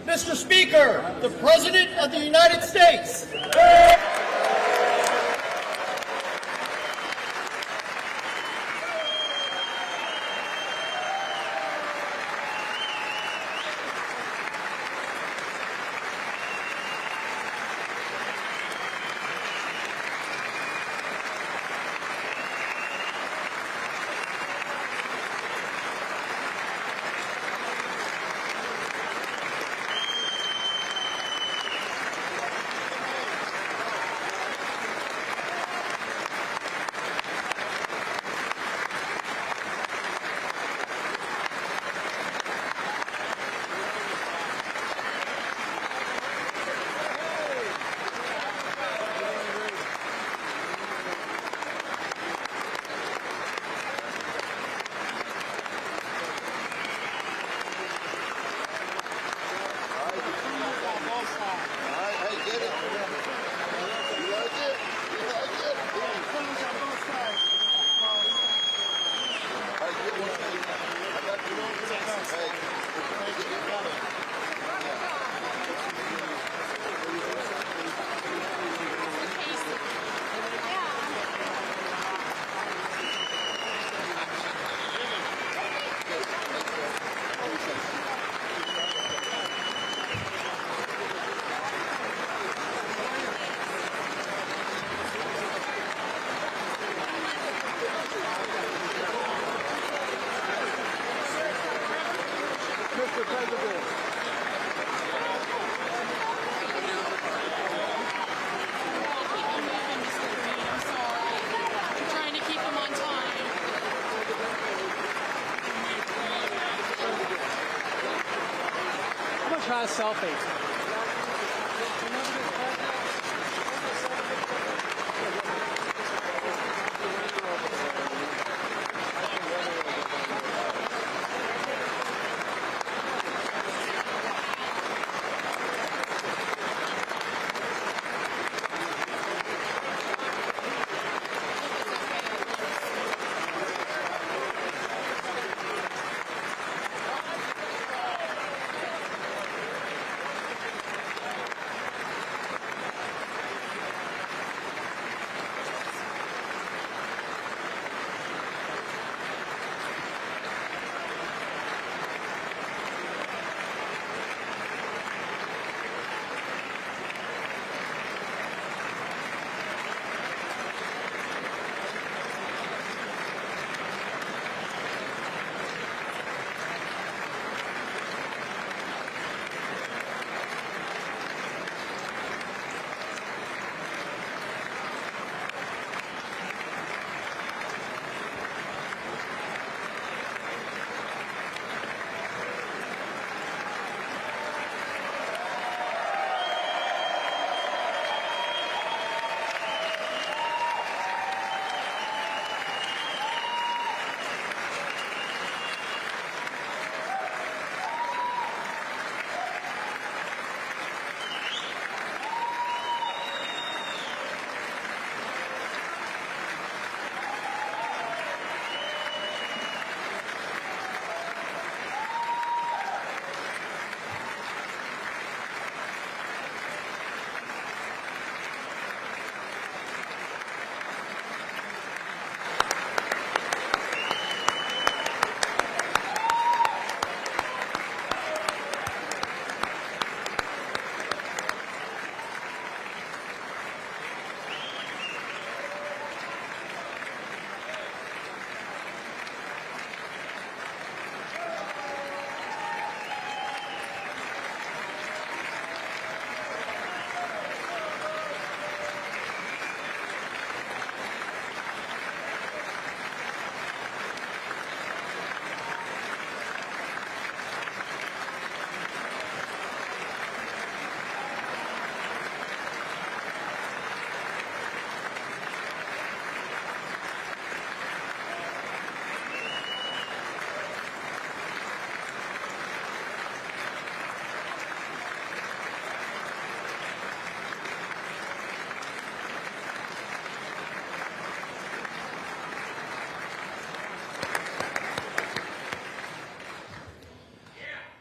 Mr. Speaker, the President of the United States. Mr. President. Trying to keep them on time. I'm gonna try a selfie.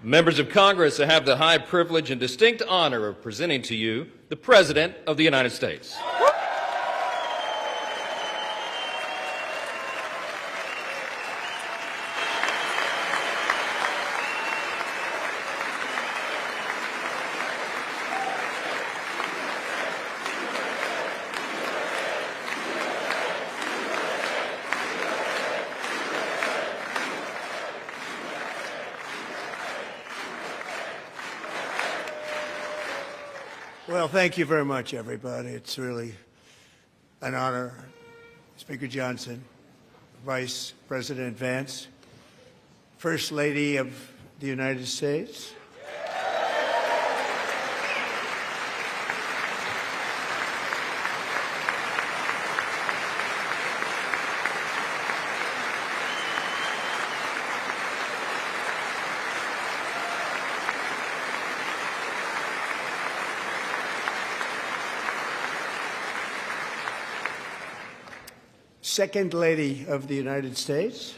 Members of Congress, I have the high privilege and distinct honor of presenting to you the President of the United States. Well, thank you very much, everybody. It's really an honor. Speaker Johnson, Vice President Vance, First Lady of the United States, Second Lady of the United States,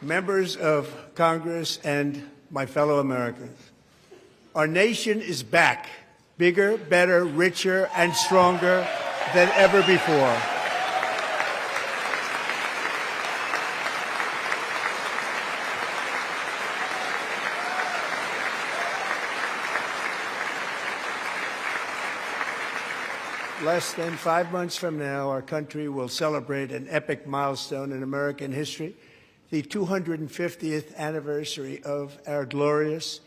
members of Congress, and my fellow Americans. Our nation is back, bigger, better, richer, and stronger than ever before. Less than 5 months from now, our country will celebrate an epic milestone in American history, the 250th anniversary of our glorious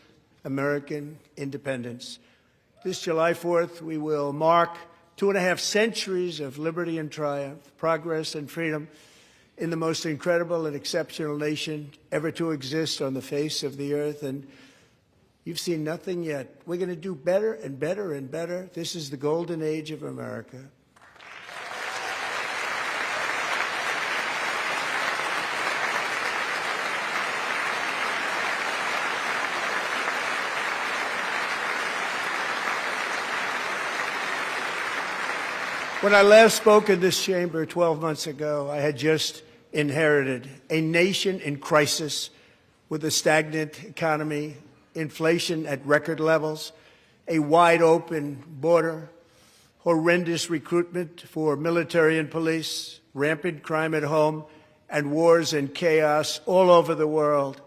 American independence. This July 4th, we will mark 2.5 centuries of liberty and triumph, progress and freedom in the most incredible and exceptional nation ever to exist on the face of the earth. And you've seen nothing yet. We're going to do better and better and better. This is the golden age of America. When I last spoke in this chamber 12 months ago, I had just inherited a nation in crisis with a stagnant economy, inflation at record levels, a wide-open border, horrendous recruitment for military and police, rampant crime at home, and wars and chaos all over the world.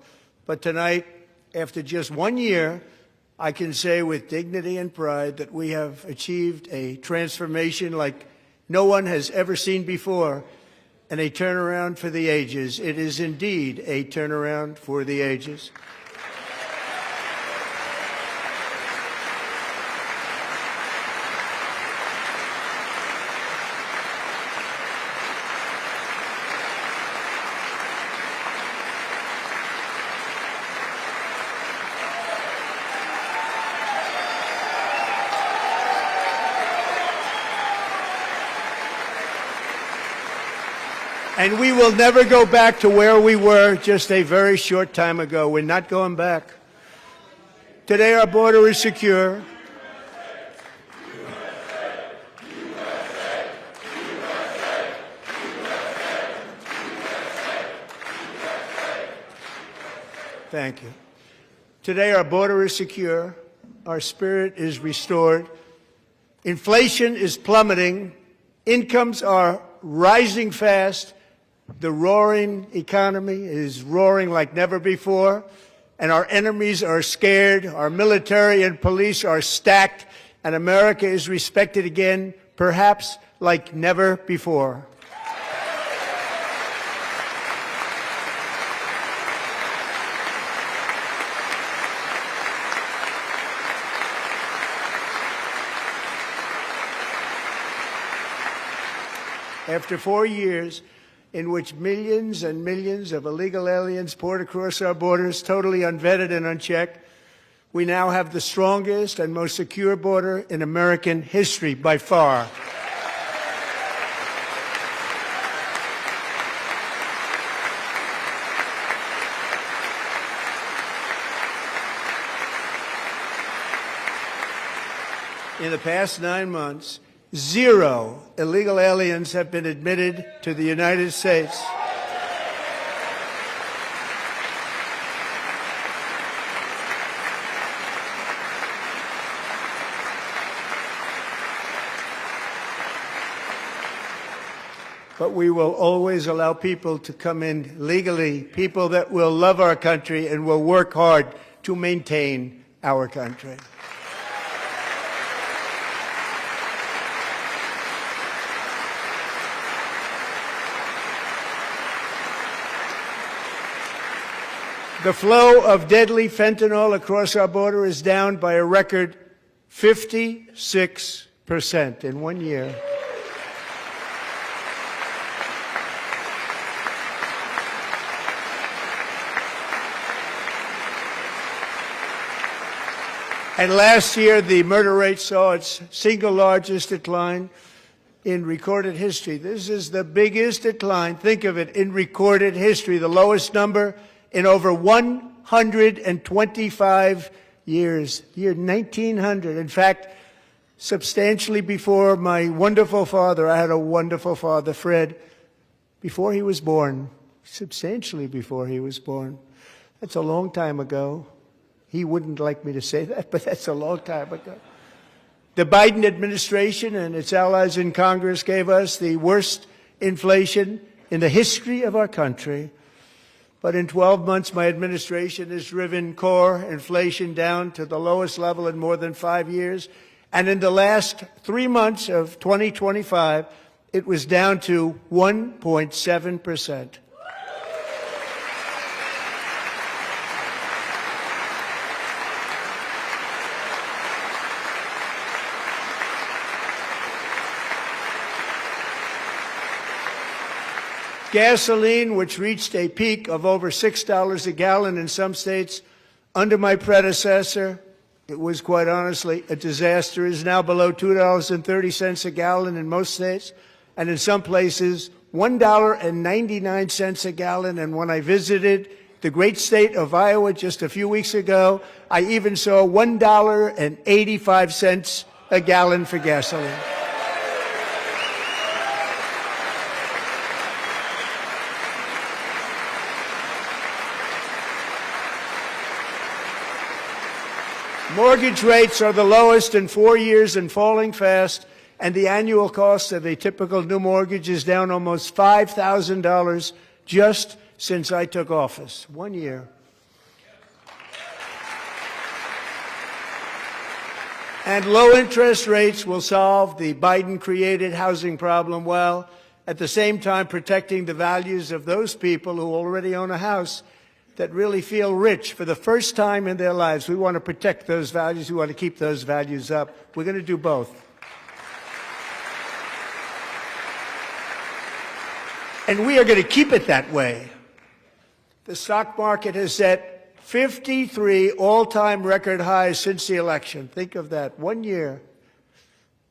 But tonight, after just 1 year, I can say with dignity and pride that we have achieved a transformation like no one has ever seen before, and a turnaround for the ages. It is indeed a turnaround for the ages. And we will never go back to where we were just a very short time ago. We're not going back. Today our border is secure. Thank you. Today our border is secure. Our spirit is restored. Inflation is plummeting. Incomes are rising fast. The roaring economy is roaring like never before, and our enemies are scared, our military and police are stacked, and America is respected again, perhaps like never before. After 4 years in which millions and millions of illegal aliens poured across our borders, totally unvetted and unchecked, we now have the strongest and most secure border in American history by far. in the past 9 months, 0 illegal aliens have been admitted to the United States. But we will always allow people to come in legally, people that will love our country and will work hard to maintain our country. The flow of deadly fentanyl across our border is down by a record 56% in 1 year. And last year, the murder rate saw its single largest decline in recorded history. This is the biggest decline, think of it, in recorded history, the lowest number in over 125 years, year 1900. In fact, substantially before my wonderful father, I had a wonderful father, Fred, before he was born, substantially before he was born. That's a long time ago. He wouldn't like me to say that, but that's a long time ago. The Biden administration and its allies in Congress gave us the worst inflation in the history of our country. But in 12 months, my administration has driven core inflation down to the lowest level in more than 5 years. And in the last 3 months of 2025, it was down to 1.7%. Gasoline, which reached a peak of over $6 a gallon in some states under my predecessor, it was quite honestly a disaster, is now below $2.30 a gallon in most states, and in some places $1.99 a gallon. And when I visited the great state of Iowa just a few weeks ago, I even saw $1.85 a gallon for gasoline. Mortgage rates are the lowest in 4 years and falling fast, and the annual cost of a typical new mortgage is down almost $5,000 just since I took office. 1 year. And low interest rates will solve the Biden-created housing problem while at the same time protecting the values of those people who already own a house that really feel rich for the first time in their lives. We want to protect those values. We want to keep those values up. We're going to do both. And we are going to keep it that way. The stock market has set 53 all-time record highs since the election. Think of that. 1 year.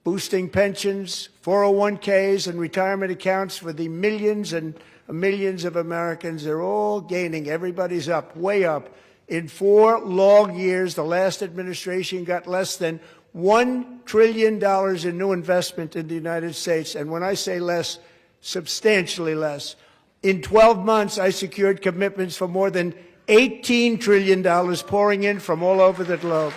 Boosting pensions, 401ks, and retirement accounts for the millions and millions of Americans. They're all gaining. Everybody's up, way up. In 4 long years, the last administration got less than $1 trillion in new investment in the United States. And when I say less, substantially less. In 12 months, I secured commitments for more than $18 trillion pouring in from all over the globe.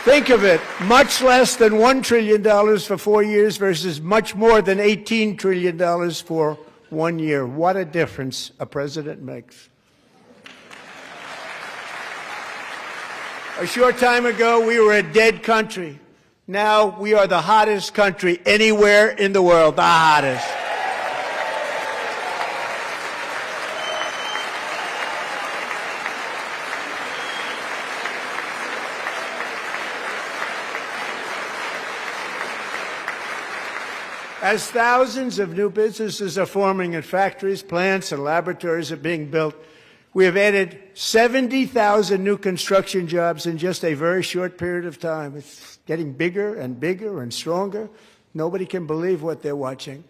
Think of it, much less than $1 trillion for 4 years versus much more than $18 trillion for 1 year. What a difference a president makes. A short time ago, we were a dead country. Now we are the hottest country anywhere in the world, the hottest. As thousands of new businesses are forming and factories, plants, and laboratories are being built, we have added 70,000 new construction jobs in just a very short period of time. It's getting bigger and bigger and stronger. Nobody can believe what they're watching.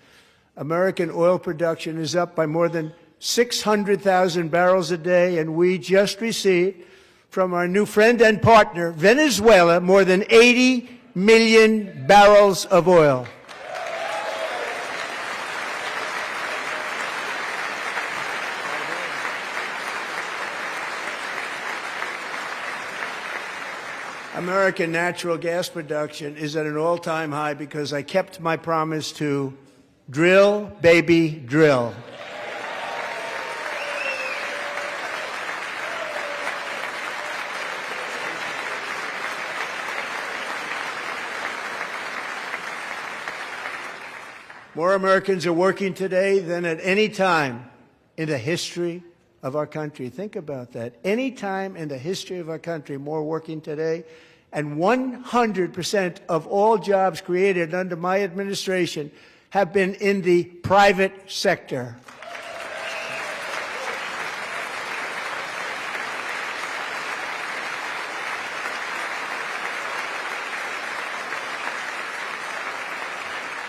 American oil production is up by more than 600,000 barrels a day, and we just received from our new friend and partner, Venezuela, more than 80 million barrels of oil. American natural gas production is at an all-time high because I kept my promise to drill, baby, drill. More Americans are working today than at any time in the history of our country. Think about that. Any time in the history of our country, more working today. And 100% of all jobs created under my administration have been in the private sector.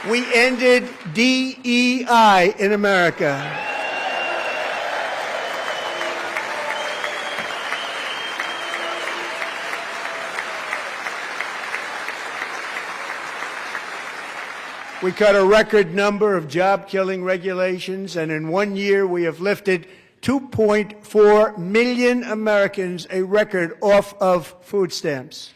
We ended DEI in America. We cut a record number of job-killing regulations, and in 1 year we have lifted 2.4 million Americans, a record, off of food stamps.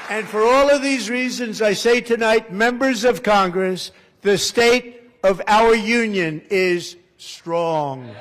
And for all of these reasons, I say tonight, members of Congress, the state of our union is strong.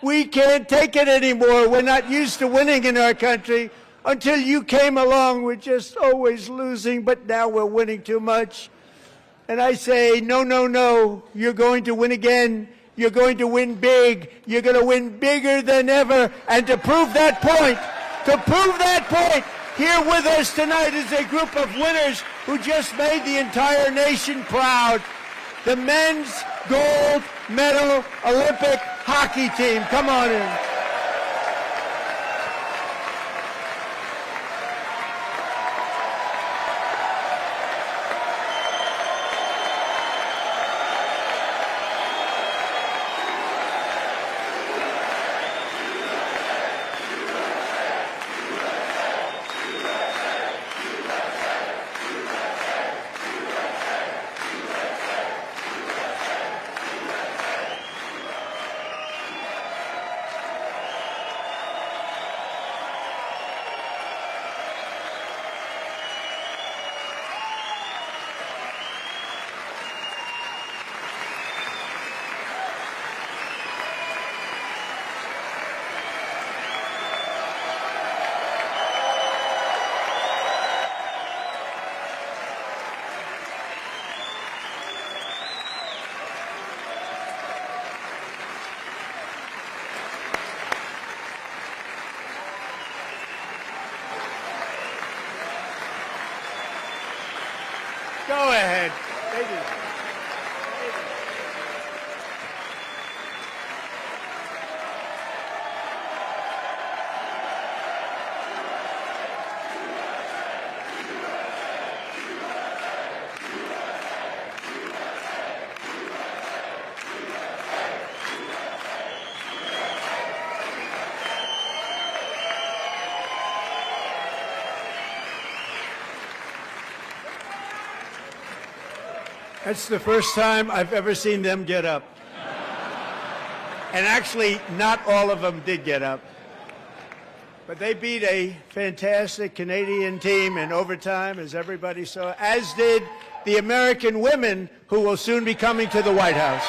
We can't take it anymore. We're not used to winning in our country. Until you came along, we're just always losing, but now we're winning too much. And I say, no, no, no. You're going to win again. You're going to win big. You're going to win bigger than ever. And to prove that point, here with us tonight is a group of winners who just made the entire nation proud. The men's gold medal Olympic hockey team. Come on in. Go ahead. That's the first time I've ever seen them get up. And actually, not all of them did get up. But they beat a fantastic Canadian team in overtime, as everybody saw, as did the American women who will soon be coming to the White House.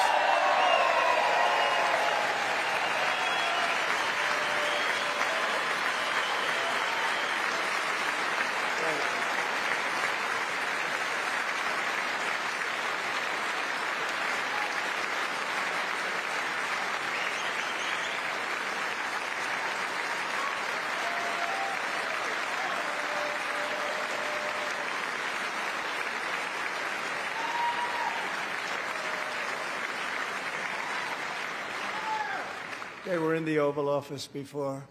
They were in the Oval Office before.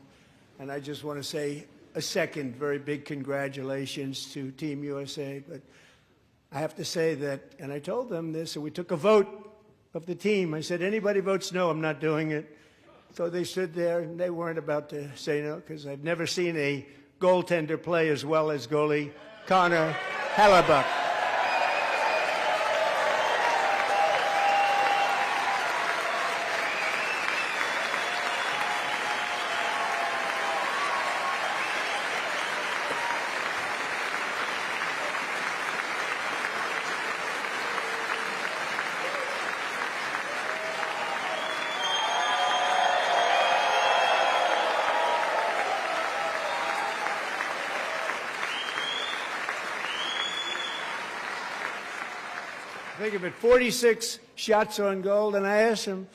And I just want to say a second very big congratulations to Team USA. But I have to say that, and I told them this, and we took a vote of the team. I said, anybody votes no, I'm not doing it. So they stood there, and they weren't about to say no, because I've never seen a goaltender play as well as goalie Connor Hellebuyck. Think of it, 46 shots on goal, and I asked him,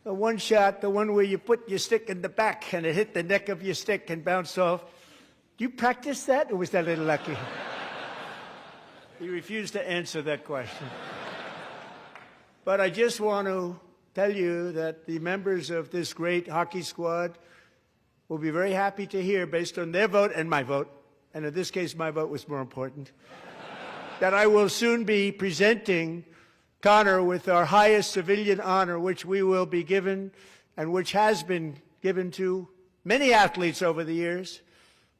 the one shot, the one where you put your stick in the back and it hit the neck of your stick and bounced off, do you practice that, or was that a little lucky? He refused to answer that question. But I just want to tell you that the members of this great hockey squad will be very happy to hear, based on their vote and my vote, and in this case my vote was more important, that I will soon be presenting Connor with our highest civilian honor, which we will be given and which has been given to many athletes over the years.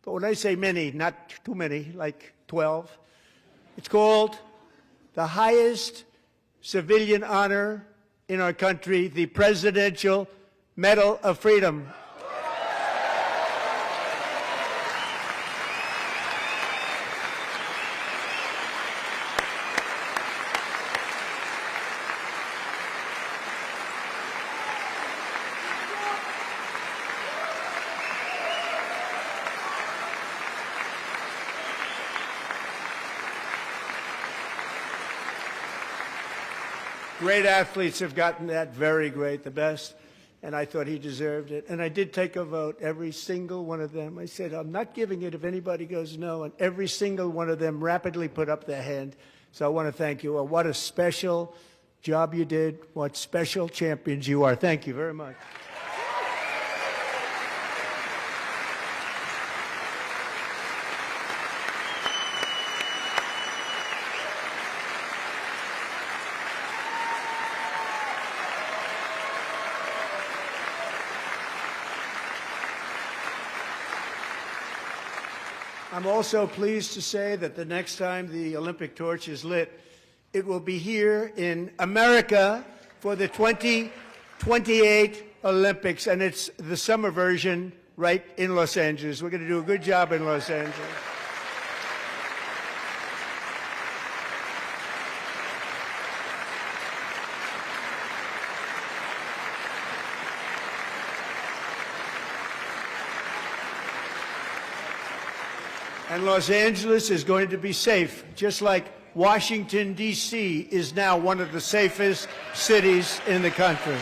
But when I say many, not too many, like 12, it's called the highest civilian honor in our country, the Presidential Medal of Freedom. Great athletes have gotten that, very great, the best, and I thought he deserved it. And I did take a vote, every single one of them. I said, I'm not giving it if anybody goes no, and every single one of them rapidly put up their hand. So I want to thank you. What a special job you did. What special champions you are. Thank you very much. I'm also pleased to say that the next time the Olympic torch is lit, it will be here in America for the 2028 Olympics, and it's the summer version right in Los Angeles. We're going to do a good job in Los Angeles. And Los Angeles is going to be safe, just like Washington, D.C. is now one of the safest cities in the country.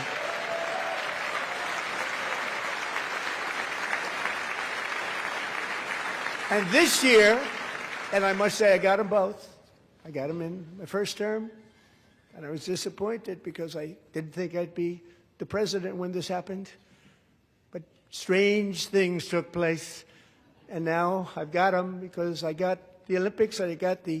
And this year, and I must say I got them both. I got them in my first term, and I was disappointed because I didn't think I'd be the president when this happened. But strange things took place. And now I've got them because I got the Olympics and I got the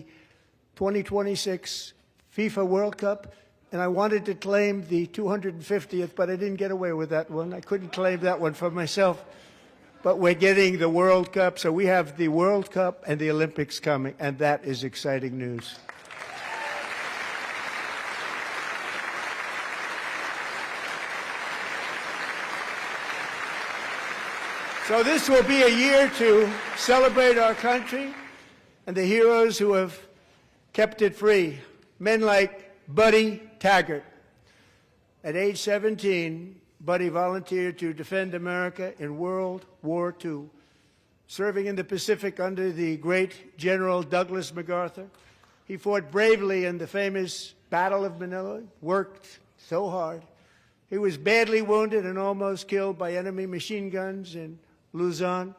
2026 FIFA World Cup, and I wanted to claim the 250th, but I didn't get away with that one. I couldn't claim that one for myself. But we're getting the World Cup, so we have the World Cup and the Olympics coming, and that is exciting news. So this will be a year to celebrate our country and the heroes who have kept it free. Men like Buddy Taggart. At age 17, Buddy volunteered to defend America in World War II, serving in the Pacific under the great General Douglas MacArthur. He fought bravely in the famous Battle of Manila, worked so hard. He was badly wounded and almost killed by enemy machine guns in Luzon.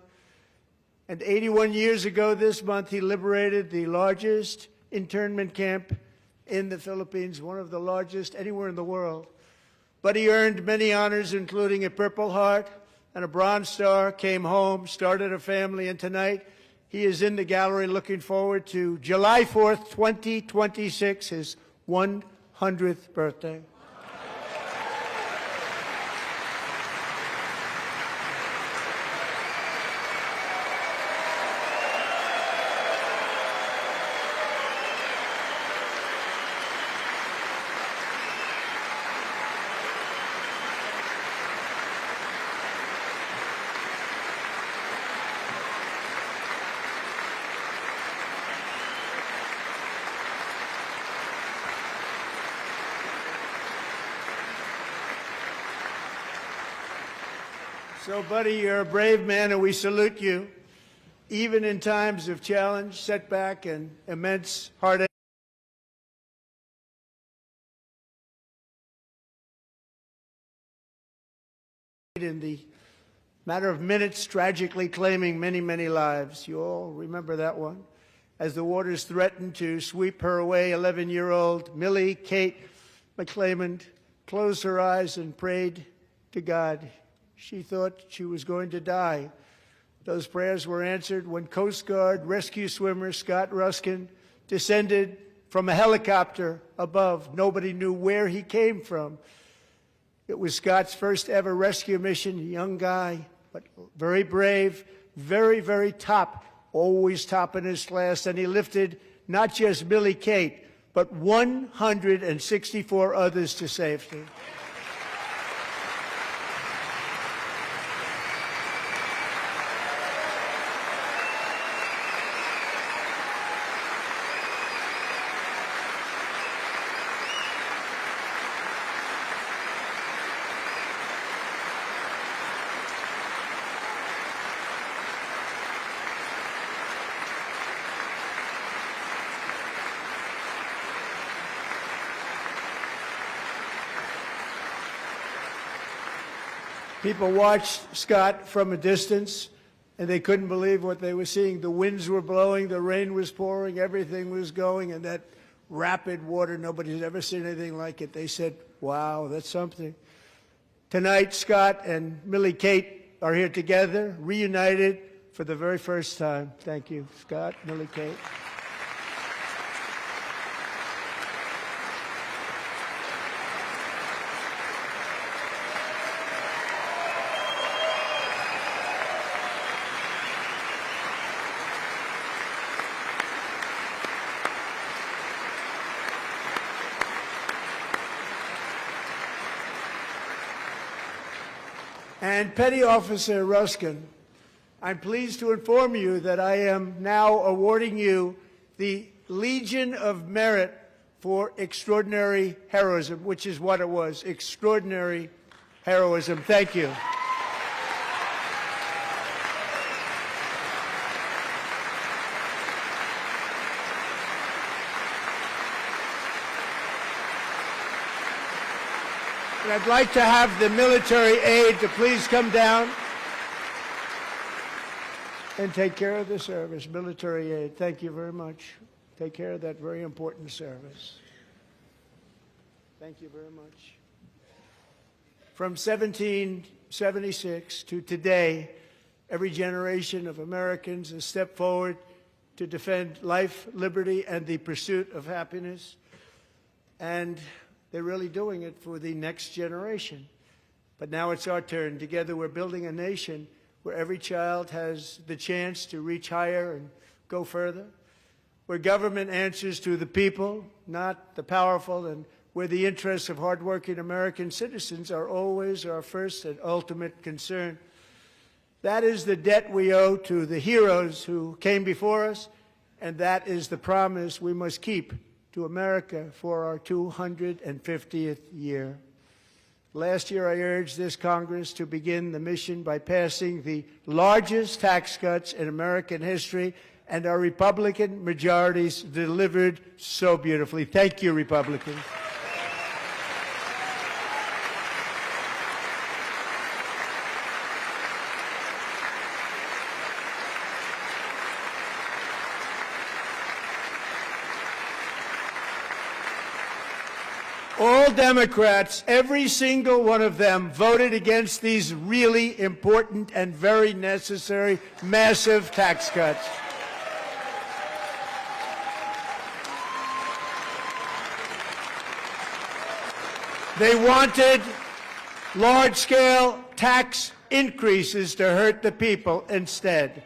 And 81 years ago this month, he liberated the largest internment camp in the Philippines, one of the largest anywhere in the world. Buddy earned many honors, including a Purple Heart and a Bronze Star, came home, started a family, and tonight he is in the gallery looking forward to July 4th, 2026, his 100th birthday. So, buddy, you're a brave man, and we salute you. Even in times of challenge, setback, and immense heartache. In the matter of minutes, tragically claiming many, many lives. You all remember that one? As the waters threatened to sweep her away, 11-year-old Millie Kate McClymont closed her eyes and prayed to God. She thought she was going to die. Those prayers were answered when Coast Guard rescue swimmer Scott Ruskin descended from a helicopter above. Nobody knew where he came from. It was Scott's first ever rescue mission, a young guy, but very brave, very, very top, always top in his class. And he lifted not just Millie Kate, but 164 others to safety. People watched Scott from a distance, and they couldn't believe what they were seeing. The winds were blowing, the rain was pouring, everything was going, and that rapid water, nobody's ever seen anything like it. They said, wow, that's something. Tonight, Scott and Millie Kate are here together, reunited for the very first time. Thank you, Scott, Millie Kate. And Petty Officer Ruskin, I'm pleased to inform you that I am now awarding you the Legion of Merit for extraordinary heroism, which is what it was, extraordinary heroism. Thank you. And I'd like to have the military aide to please come down and take care of the service. Military aide, thank you very much. Take care of that very important service. Thank you very much. From 1776 to today, every generation of Americans has stepped forward to defend life, liberty, and the pursuit of happiness. And they're really doing it for the next generation. But now it's our turn. Together we're building a nation where every child has the chance to reach higher and go further, where government answers to the people, not the powerful, and where the interests of hardworking American citizens are always our first and ultimate concern. That is the debt we owe to the heroes who came before us, and that is the promise we must keep to America for our 250th year. Last year, I urged this Congress to begin the mission by passing the largest tax cuts in American history, and our Republican majorities delivered so beautifully. Thank you, Republicans. All Democrats, every single one of them, voted against these really important and very necessary massive tax cuts. They wanted large-scale tax increases to hurt the people instead.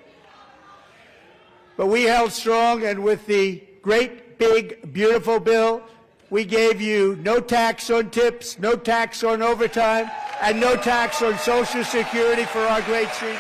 But we held strong, and with the great, big, beautiful bill, we gave you no tax on tips, no tax on overtime, and no tax on Social Security for our great seniors.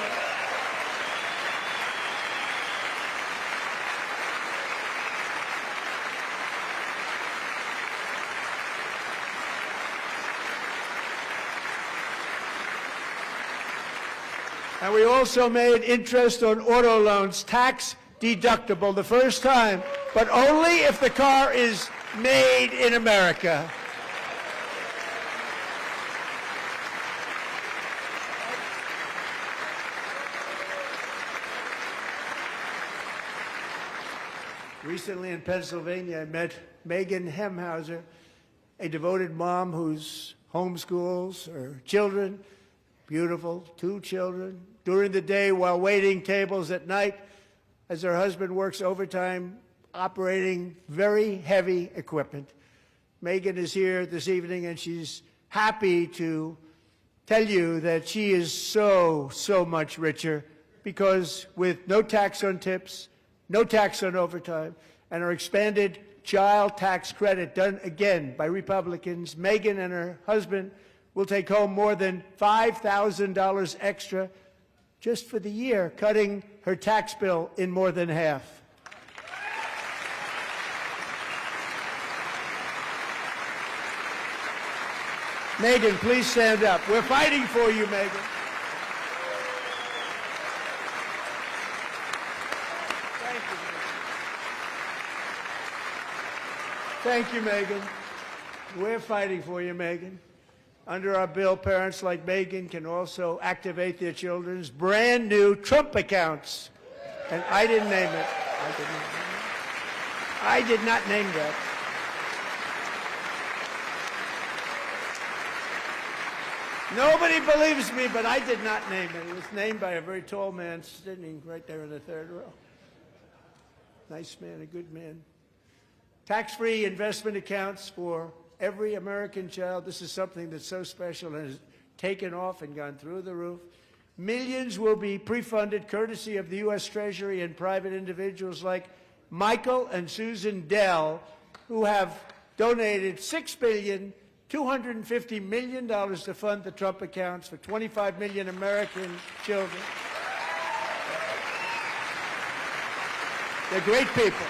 And we also made interest on auto loans tax deductible the first time, but only if the car is made in America. Recently in Pennsylvania, I met Megan Hemhauser, a devoted mom who's homeschools her children, beautiful, 2 children, during the day while waiting tables at night as her husband works overtime operating very heavy equipment. Megan is here this evening, and she's happy to tell you that she is so much richer because with no tax on tips, no tax on overtime, and her expanded child tax credit done again by Republicans, Megan and her husband will take home more than $5,000 extra just for the year, cutting her tax bill in more than half. Megan, please stand up. We're fighting for you, Megan. Thank you, Megan. We're fighting for you, Megan. Under our bill, parents like Megan can also activate their children's brand new Trump accounts. And I didn't name it. I did not name that. Nobody believes me, but I did not name it. It was named by a very tall man sitting right there in the third row. Nice man, a good man. Tax-free investment accounts for every American child. This is something that's so special and has taken off and gone through the roof. Millions will be pre-funded courtesy of the U.S. Treasury and private individuals like Michael and Susan Dell, who have donated $6.25 billion to fund the Trump accounts for 25 million American children. They're great people.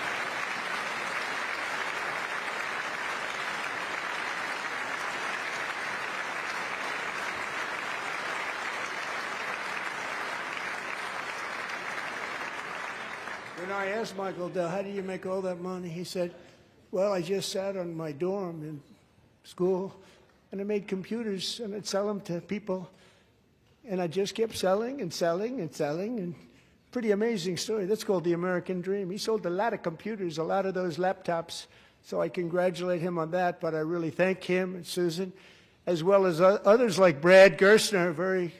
When I asked Michael Dell, how do you make all that money? He said, well, I just sat on my dorm in school, and I made computers, and I'd sell them to people, and I just kept selling and selling and selling, and pretty amazing story. That's called the American dream. He sold a lot of computers, a lot of those laptops, so I congratulate him on that, but I really thank him and Susan, as well as others like Brad Gerstner, a very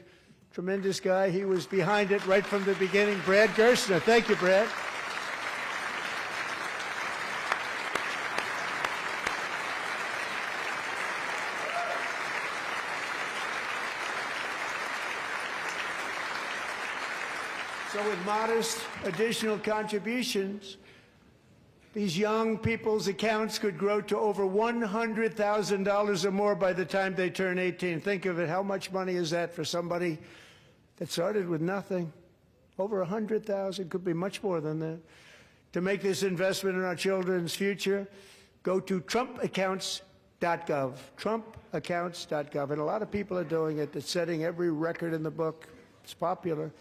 tremendous guy. He was behind it right from the beginning. Brad Gerstner. Thank you, Brad. So with modest additional contributions, these young people's accounts could grow to over $100,000 or more by the time they turn 18. Think of it. How much money is that for somebody that started with nothing? Over 100,000, could be much more than that. To make this investment in our children's future, go to TrumpAccounts.gov, TrumpAccounts.gov. And a lot of people are doing it. It's setting every record in the book. It's popular.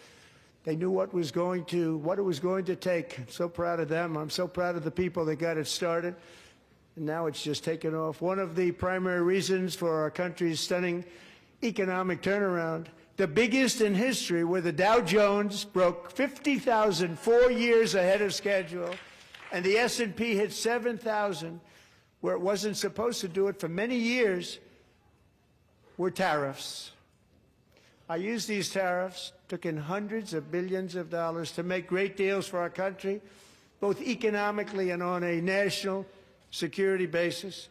They knew what it was going to take. I'm so proud of them. I'm so proud of the people that got it started. And now it's just taken off. One of the primary reasons for our country's stunning economic turnaround, the biggest in history, where the Dow Jones broke 50,000 4 years ahead of schedule, and the S&P hit 7,000, where it wasn't supposed to do it for many years were tariffs. I used these tariffs, took in hundreds of billions of dollars to make great deals for our country, both economically and on a national security basis.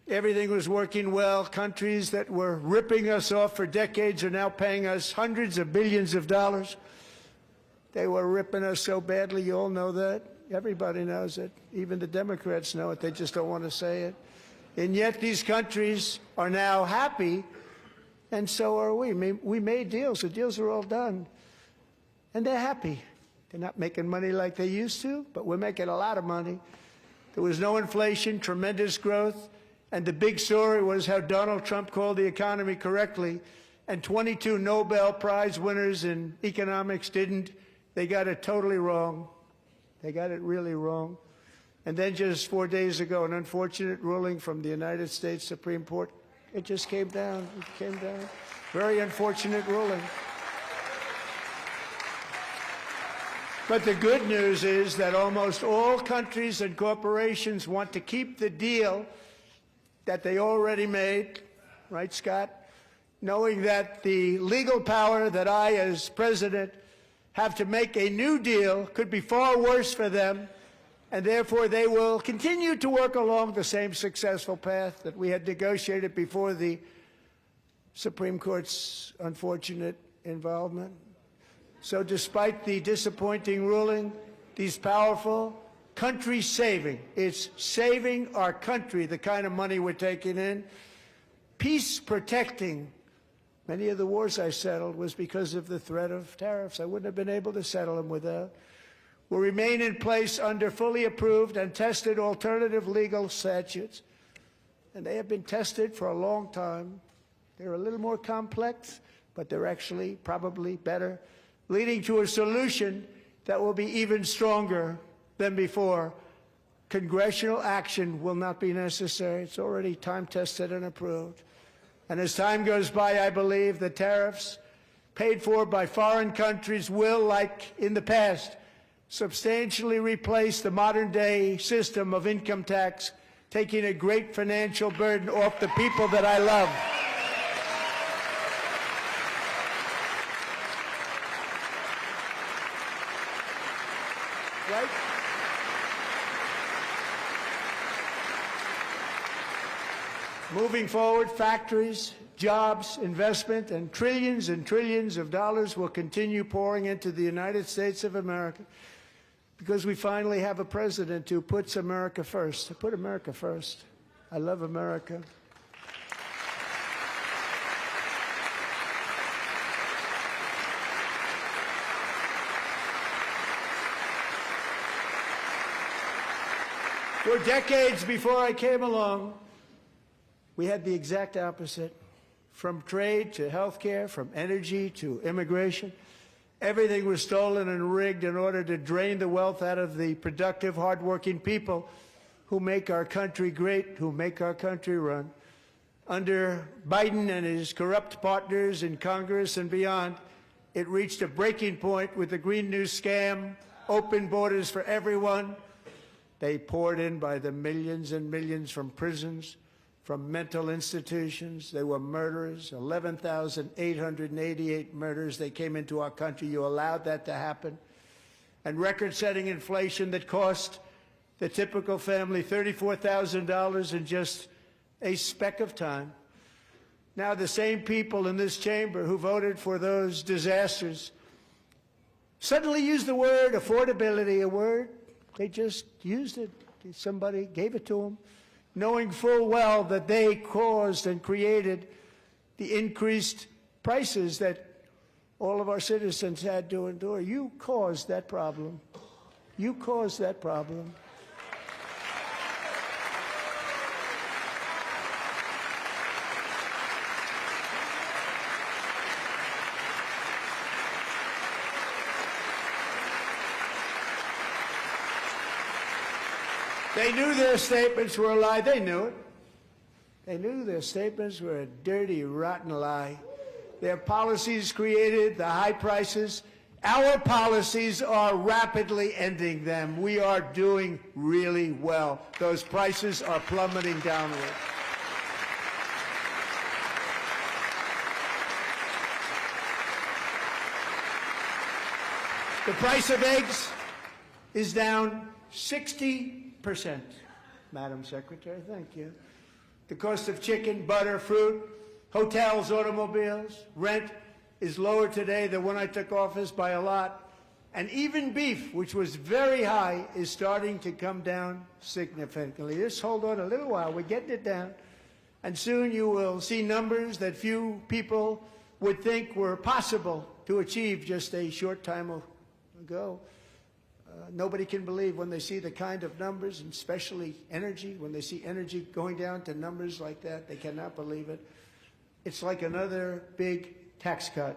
Everything was working well. Countries that were ripping us off for decades are now paying us hundreds of billions of dollars. They were ripping us so badly, you all know that. Everybody knows it. Even the Democrats know it. They just don't want to say it. And yet these countries are now happy, and so are we. We made deals. The deals are all done. And they're happy. They're not making money like they used to, but we're making a lot of money. There was no inflation, tremendous growth, and the big story was how Donald Trump called the economy correctly, and 22 Nobel Prize winners in economics didn't. They got it totally wrong. They got it really wrong. And then just 4 days ago, an unfortunate ruling from the United States Supreme Court. It just came down. It came down. Very unfortunate ruling. But the good news is that almost all countries and corporations want to keep the deal that they already made, right, Scott? Knowing that the legal power that I, as president, have to make a new deal could be far worse for them, and therefore they will continue to work along the same successful path that we had negotiated before the Supreme Court's unfortunate involvement. So despite the disappointing ruling, these powerful country-saving, it's saving our country, the kind of money we're taking in, peace-protecting. Many of the wars I settled was because of the threat of tariffs. I wouldn't have been able to settle them without. Will remain in place under fully approved and tested alternative legal statutes. And they have been tested for a long time. They're a little more complex, but they're actually probably better, leading to a solution that will be even stronger than before. Congressional action will not be necessary. It's already time-tested and approved. And as time goes by, I believe the tariffs paid for by foreign countries will, like in the past, substantially replace the modern-day system of income tax, taking a great financial burden off the people that I love. Right? Moving forward, factories, jobs, investment, and trillions of dollars will continue pouring into the United States of America because we finally have a president who puts America first. I put America first. I love America. For decades before I came along, we had the exact opposite. From trade to health care, from energy to immigration, everything was stolen and rigged in order to drain the wealth out of the productive, hardworking people who make our country great, who make our country run. Under Biden and his corrupt partners in Congress and beyond, it reached a breaking point with the Green New scam, open borders for everyone. They poured in by the millions and millions from prisons, from mental institutions. They were murderers, 11,888 murders. They came into our country. You allowed that to happen. And record-setting inflation that cost the typical family $34,000 in just a speck of time. Now the same people in this chamber who voted for those disasters suddenly use the word affordability, a word. They just used it. Somebody gave it to them, knowing full well that they caused and created the increased prices that all of our citizens had to endure. You caused that problem. You caused that problem. They knew their statements were a lie. They knew it. They knew their statements were a dirty, rotten lie. Their policies created the high prices Our policies are rapidly ending them. We are doing really well. Those prices are plummeting downward. The price of eggs is down 60%. Madam Secretary, thank you. The cost of chicken, butter, fruit, hotels, automobiles, rent is lower today than when I took office by a lot. And even beef, which was very high, is starting to come down significantly. Just hold on a little while. We're getting it down. And soon you will see numbers that few people would think were possible to achieve just a short time ago. Nobody can believe when they see the kind of numbers, and especially energy, when they see energy going down to numbers like that, they cannot believe it. It's like another big tax cut.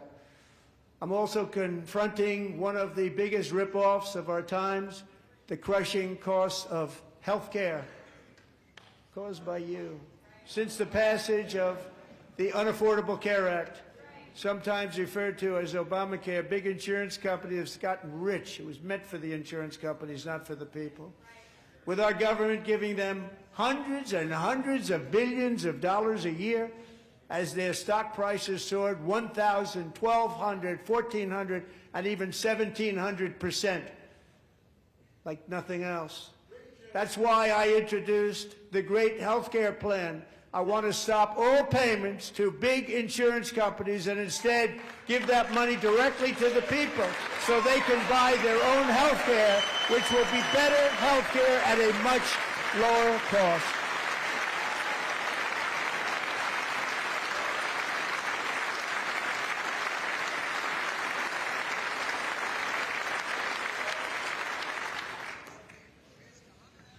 I'm also confronting one of the biggest ripoffs of our times, the crushing costs of health care caused by you. Since the passage of the Unaffordable Care Act, sometimes referred to as Obamacare, big insurance companies have gotten rich. It was meant for the insurance companies, not for the people. With our government giving them hundreds and hundreds of billions of dollars a year as their stock prices soared 1,000, 1,200, 1,400, and even 1,700%, like nothing else. That's why I introduced the great health care plan. I want to stop all payments to big insurance companies and instead give that money directly to the people so they can buy their own health care, which will be better health care at a much lower cost.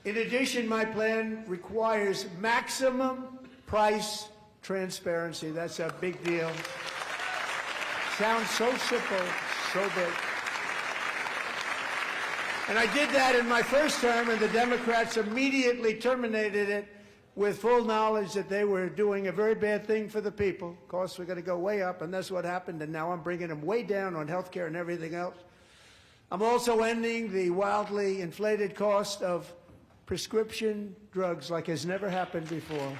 In addition, my plan requires maximum price transparency. That's a big deal. Sounds so simple, so big. And I did that in my first term, and the Democrats immediately terminated it with full knowledge that they were doing a very bad thing for the people. Costs were going to go way up, and that's what happened, and now I'm bringing them way down on health care and everything else. I'm also ending the wildly inflated cost of prescription drugs like has never happened before.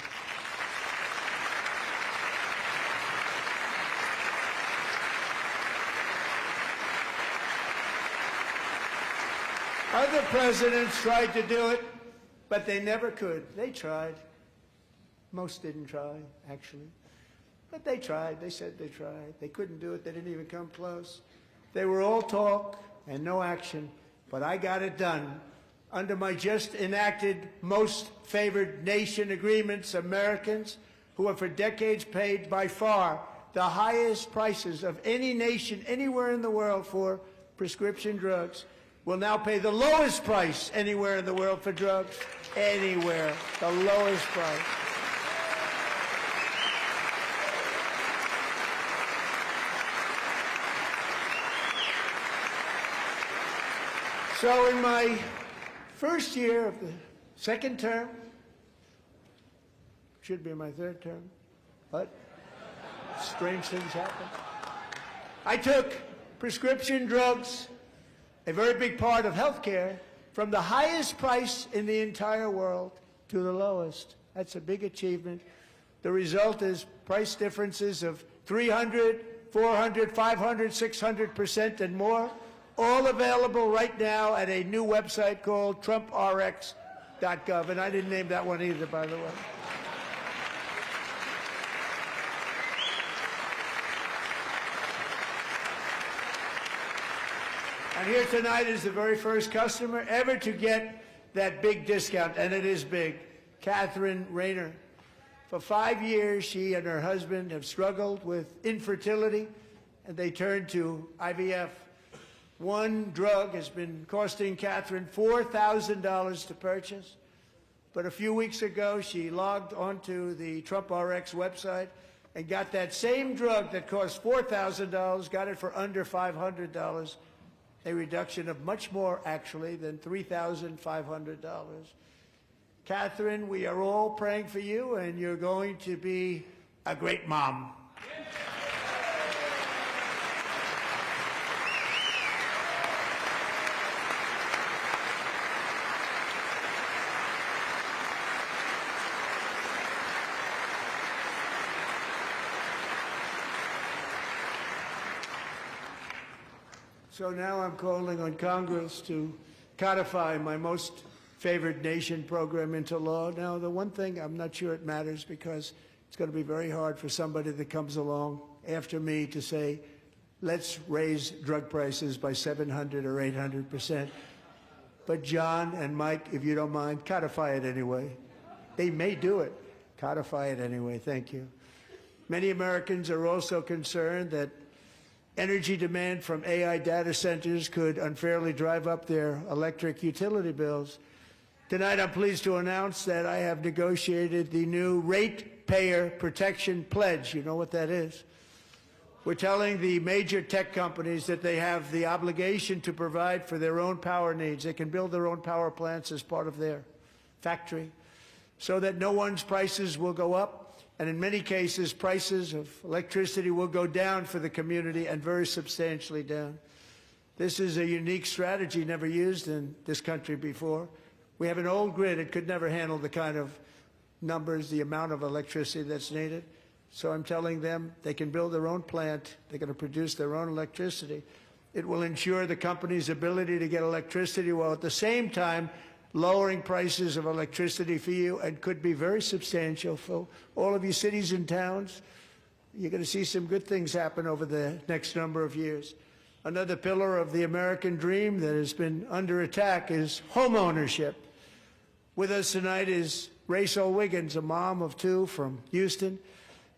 Other presidents tried to do it, but they never could. They tried. Most didn't try, actually. But they tried. They said they tried. They couldn't do it. They didn't even come close. They were all talk and no action, but I got it done. Under my just enacted most favored nation agreements, Americans who have for decades paid by far the highest prices of any nation anywhere in the world for prescription drugs will now pay the lowest price anywhere in the world for drugs. Anywhere, the lowest price. So in my first year of the second term, should be my third term, but strange things happen. I took prescription drugs, a very big part of health care, from the highest price in the entire world to the lowest. That's a big achievement. The result is price differences of 300, 400, 500, 600% and more, all available right now at a new website called TrumpRx.gov. And I didn't name that one either, by the way. And here tonight is the very first customer ever to get that big discount, and it is big, Catherine Rayner. For 5 years, she and her husband have struggled with infertility, and they turned to IVF. One drug has been costing Catherine $4,000 to purchase, but a few weeks ago, she logged onto the TrumpRx website and got that same drug that cost $4,000, got it for under $500. A reduction of much more, actually, than $3,500. Catherine, we are all praying for you, and you're going to be a great mom. So now I'm calling on Congress to codify my most favored nation program into law. Now, the one thing, I'm not sure it matters because it's going to be very hard for somebody that comes along after me to say, let's raise drug prices by 700 or 800%. But John and Mike, if you don't mind, codify it anyway. They may do it. Codify it anyway. Thank you. Many Americans are also concerned that energy demand from AI data centers could unfairly drive up their electric utility bills. Tonight, I'm pleased to announce that I have negotiated the new Ratepayer Protection Pledge. You know what that is? We're telling the major tech companies that they have the obligation to provide for their own power needs. They can build their own power plants as part of their factory so that no one's prices will go up. And in many cases, prices of electricity will go down for the community and very substantially down. This is a unique strategy never used in this country before. We have an old grid. It could never handle the kind of numbers, the amount of electricity that's needed. So I'm telling them they can build their own plant. They're going to produce their own electricity. It will ensure the company's ability to get electricity while at the same time lowering prices of electricity for you, and could be very substantial for all of you cities and towns. You're going to see some good things happen over the next number of years. Another pillar of the American dream that has been under attack is home ownership. With us tonight is Rachel Wiggins, a mom of two from Houston.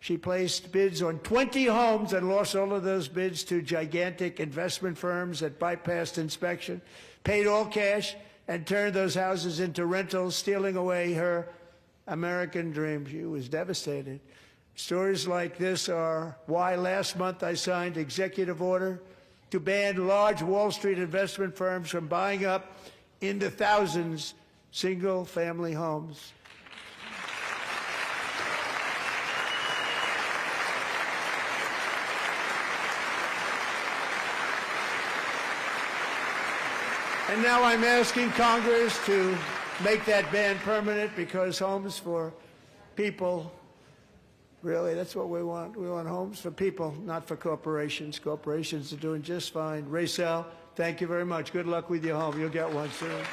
She placed bids on 20 homes and lost all of those bids to gigantic investment firms that bypassed inspection, paid all cash, and turned those houses into rentals, stealing away her American dream. She was devastated. Stories like this are why last month I signed executive order to ban large Wall Street investment firms from buying up into thousands single-family homes. And now I'm asking Congress to make that ban permanent, because homes for people, really, that's what we want. We want homes for people, not for corporations. Corporations are doing just fine. Racel, thank you very much. Good luck with your home. You'll get one soon.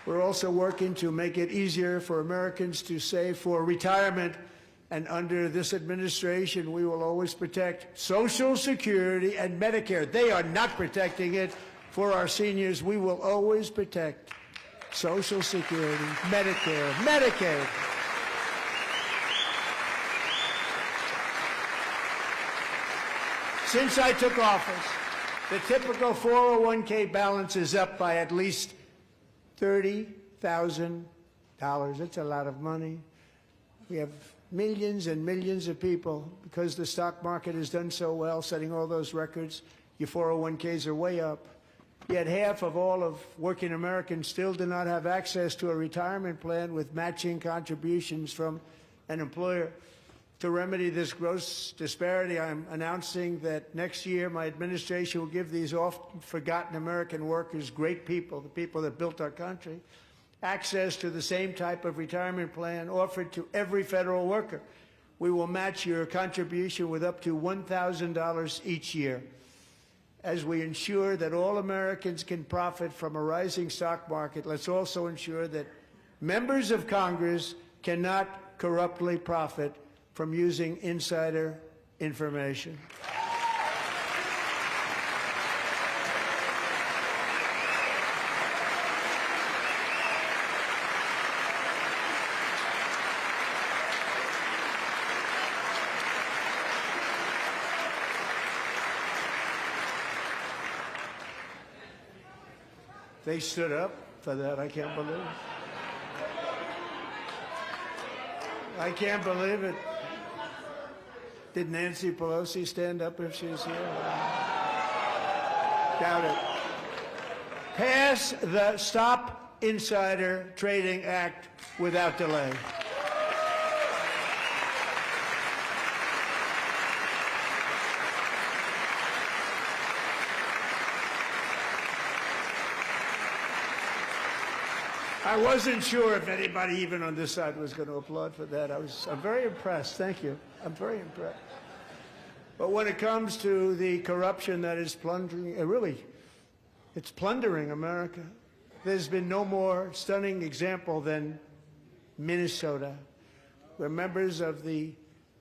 We're also working to make it easier for Americans to save for retirement. And under this administration, we will always protect Social Security and Medicare. They are not protecting it for our seniors. We will always protect Social Security, Medicare, Medicaid. Since I took office, the typical 401k balance is up by at least $30,000. That's a lot of money. We have millions and millions of people, because the stock market has done so well, setting all those records. Your 401ks are way up. Yet half of all of working Americans still do not have access to a retirement plan with matching contributions from an employer. To remedy this gross disparity, I'm announcing that next year my administration will give these often forgotten American workers, great people, the people that built our country, access to the same type of retirement plan offered to every federal worker. We will match your contribution with up to $1,000 each year. As we ensure that all Americans can profit from a rising stock market, let's also ensure that members of Congress cannot corruptly profit from using insider information. They stood up for that. I can't believe it. I can't believe it. Did Nancy Pelosi stand up if she was here? Doubt it. Pass the Stop Insider Trading Act without delay. I wasn't sure if anybody even on this side was going to applaud for that. I'm very impressed. Thank you. I'm very impressed. But when it comes to the corruption that is plundering, it's plundering America. There's been no more stunning example than Minnesota, where members of the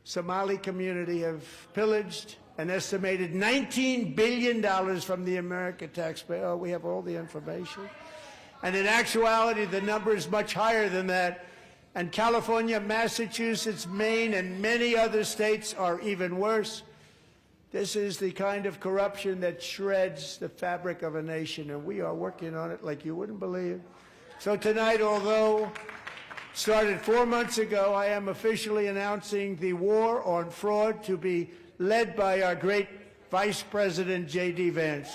Somali community have pillaged an estimated $19 billion from the American taxpayer. Oh, we have all the information. And in actuality, the number is much higher than that. And California, Massachusetts, Maine, and many other states are even worse. This is the kind of corruption that shreds the fabric of a nation, and we are working on it like you wouldn't believe. So tonight, although started 4 months ago, I am officially announcing the war on fraud to be led by our great Vice President J.D. Vance.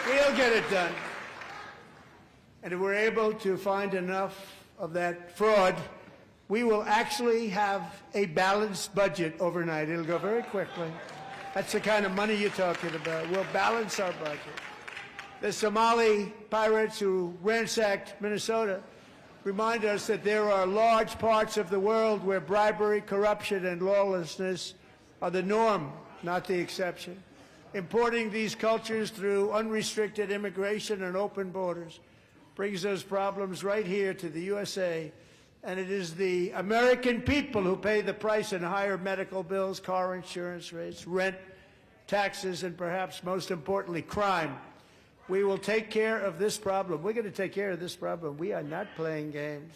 We'll get it done. And if we're able to find enough of that fraud, we will actually have a balanced budget overnight. It'll go very quickly. That's the kind of money you're talking about. We'll balance our budget. The Somali pirates who ransacked Minnesota remind us that there are large parts of the world where bribery, corruption, and lawlessness are the norm, not the exception. Importing these cultures through unrestricted immigration and open borders brings those problems right here to the USA, and it is the American people who pay the price in higher medical bills, car insurance rates, rent, taxes, and perhaps most importantly, crime. We will take care of this problem. We're going to take care of this problem. We are not playing games.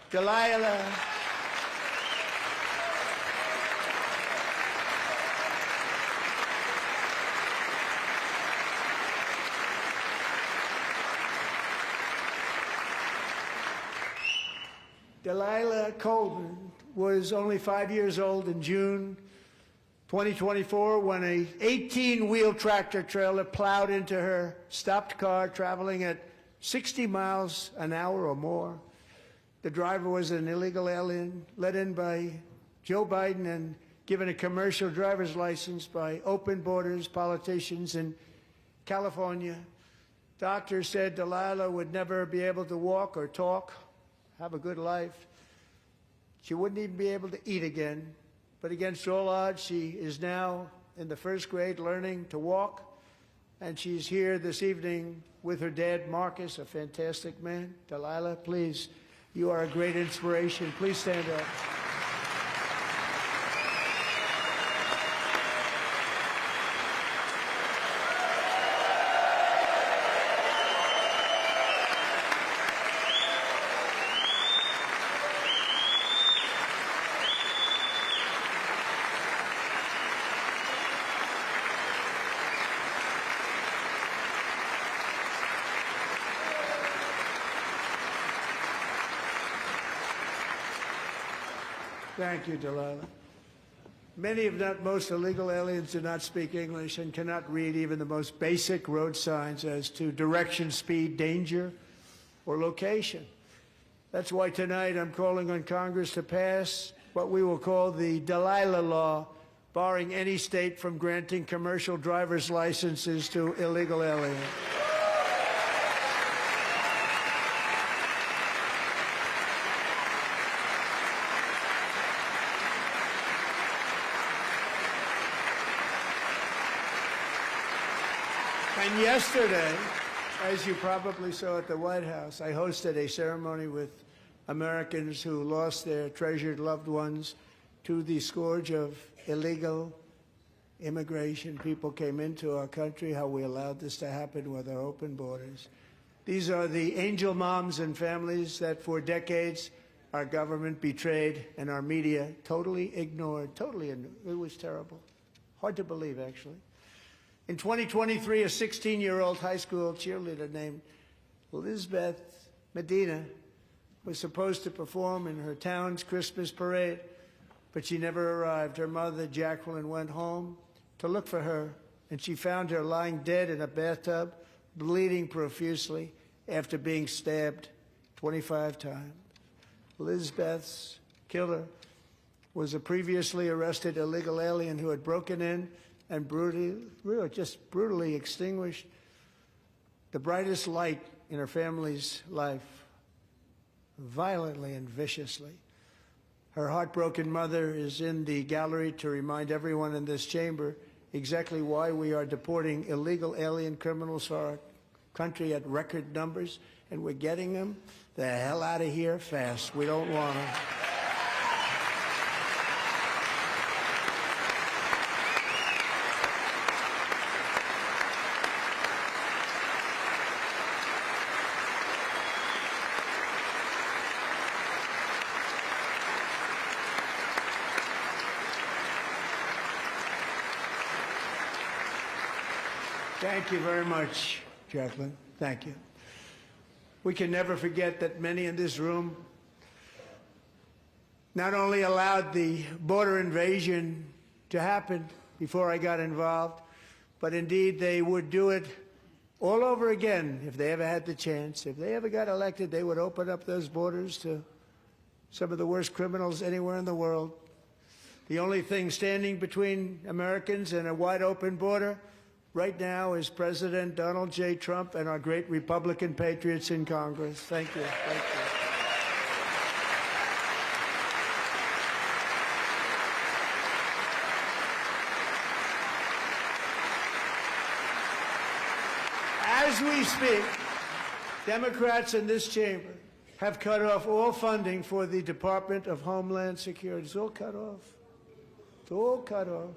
Delilah. Delilah Colden was only 5 years old in June 2024 when a 18-wheel tractor trailer plowed into her stopped car traveling at 60 miles an hour or more. The driver was an illegal alien let in by Joe Biden and given a commercial driver's license by open borders politicians in California. Doctors said Delilah would never be able to walk or talk, have a good life. She wouldn't even be able to eat again. But against all odds, she is now in the first grade learning to walk. And she's here this evening with her dad, Marcus, a fantastic man. Delilah, please, you are a great inspiration. Please stand up. Thank you, Delilah. Many, if not most, illegal aliens do not speak English and cannot read even the most basic road signs as to direction, speed, danger, or location. That's why tonight I'm calling on Congress to pass what we will call the Delilah Law, barring any state from granting commercial driver's licenses to illegal aliens. And yesterday, as you probably saw at the White House, I hosted a ceremony with Americans who lost their treasured loved ones to the scourge of illegal immigration. People came into our country, how we allowed this to happen with our open borders. These are the angel moms and families that for decades our government betrayed and our media totally ignored. It was terrible. Hard to believe, actually. In 2023, a 16-year-old high school cheerleader named Elizabeth Medina was supposed to perform in her town's Christmas parade, but she never arrived. Her mother, Jacqueline, went home to look for her, and she found her lying dead in a bathtub bleeding profusely after being stabbed 25 times. Lizbeth's killer was a previously arrested illegal alien who had broken in and brutally extinguished the brightest light in her family's life, violently and viciously. Her heartbroken mother is in the gallery to remind everyone in this chamber exactly why we are deporting illegal alien criminals to our country at record numbers, and we're getting them the hell out of here fast. We don't want them. Thank you very much, Jacqueline. Thank you. We can never forget that many in this room not only allowed the border invasion to happen before I got involved, but indeed they would do it all over again if they ever had the chance. If they ever got elected, they would open up those borders to some of the worst criminals anywhere in the world. The only thing standing between Americans and a wide open border right now is President Donald J. Trump and our great Republican patriots in Congress. Thank you. Thank you. As we speak, Democrats in this chamber have cut off all funding for the Department of Homeland Security. It's all cut off. It's all cut off.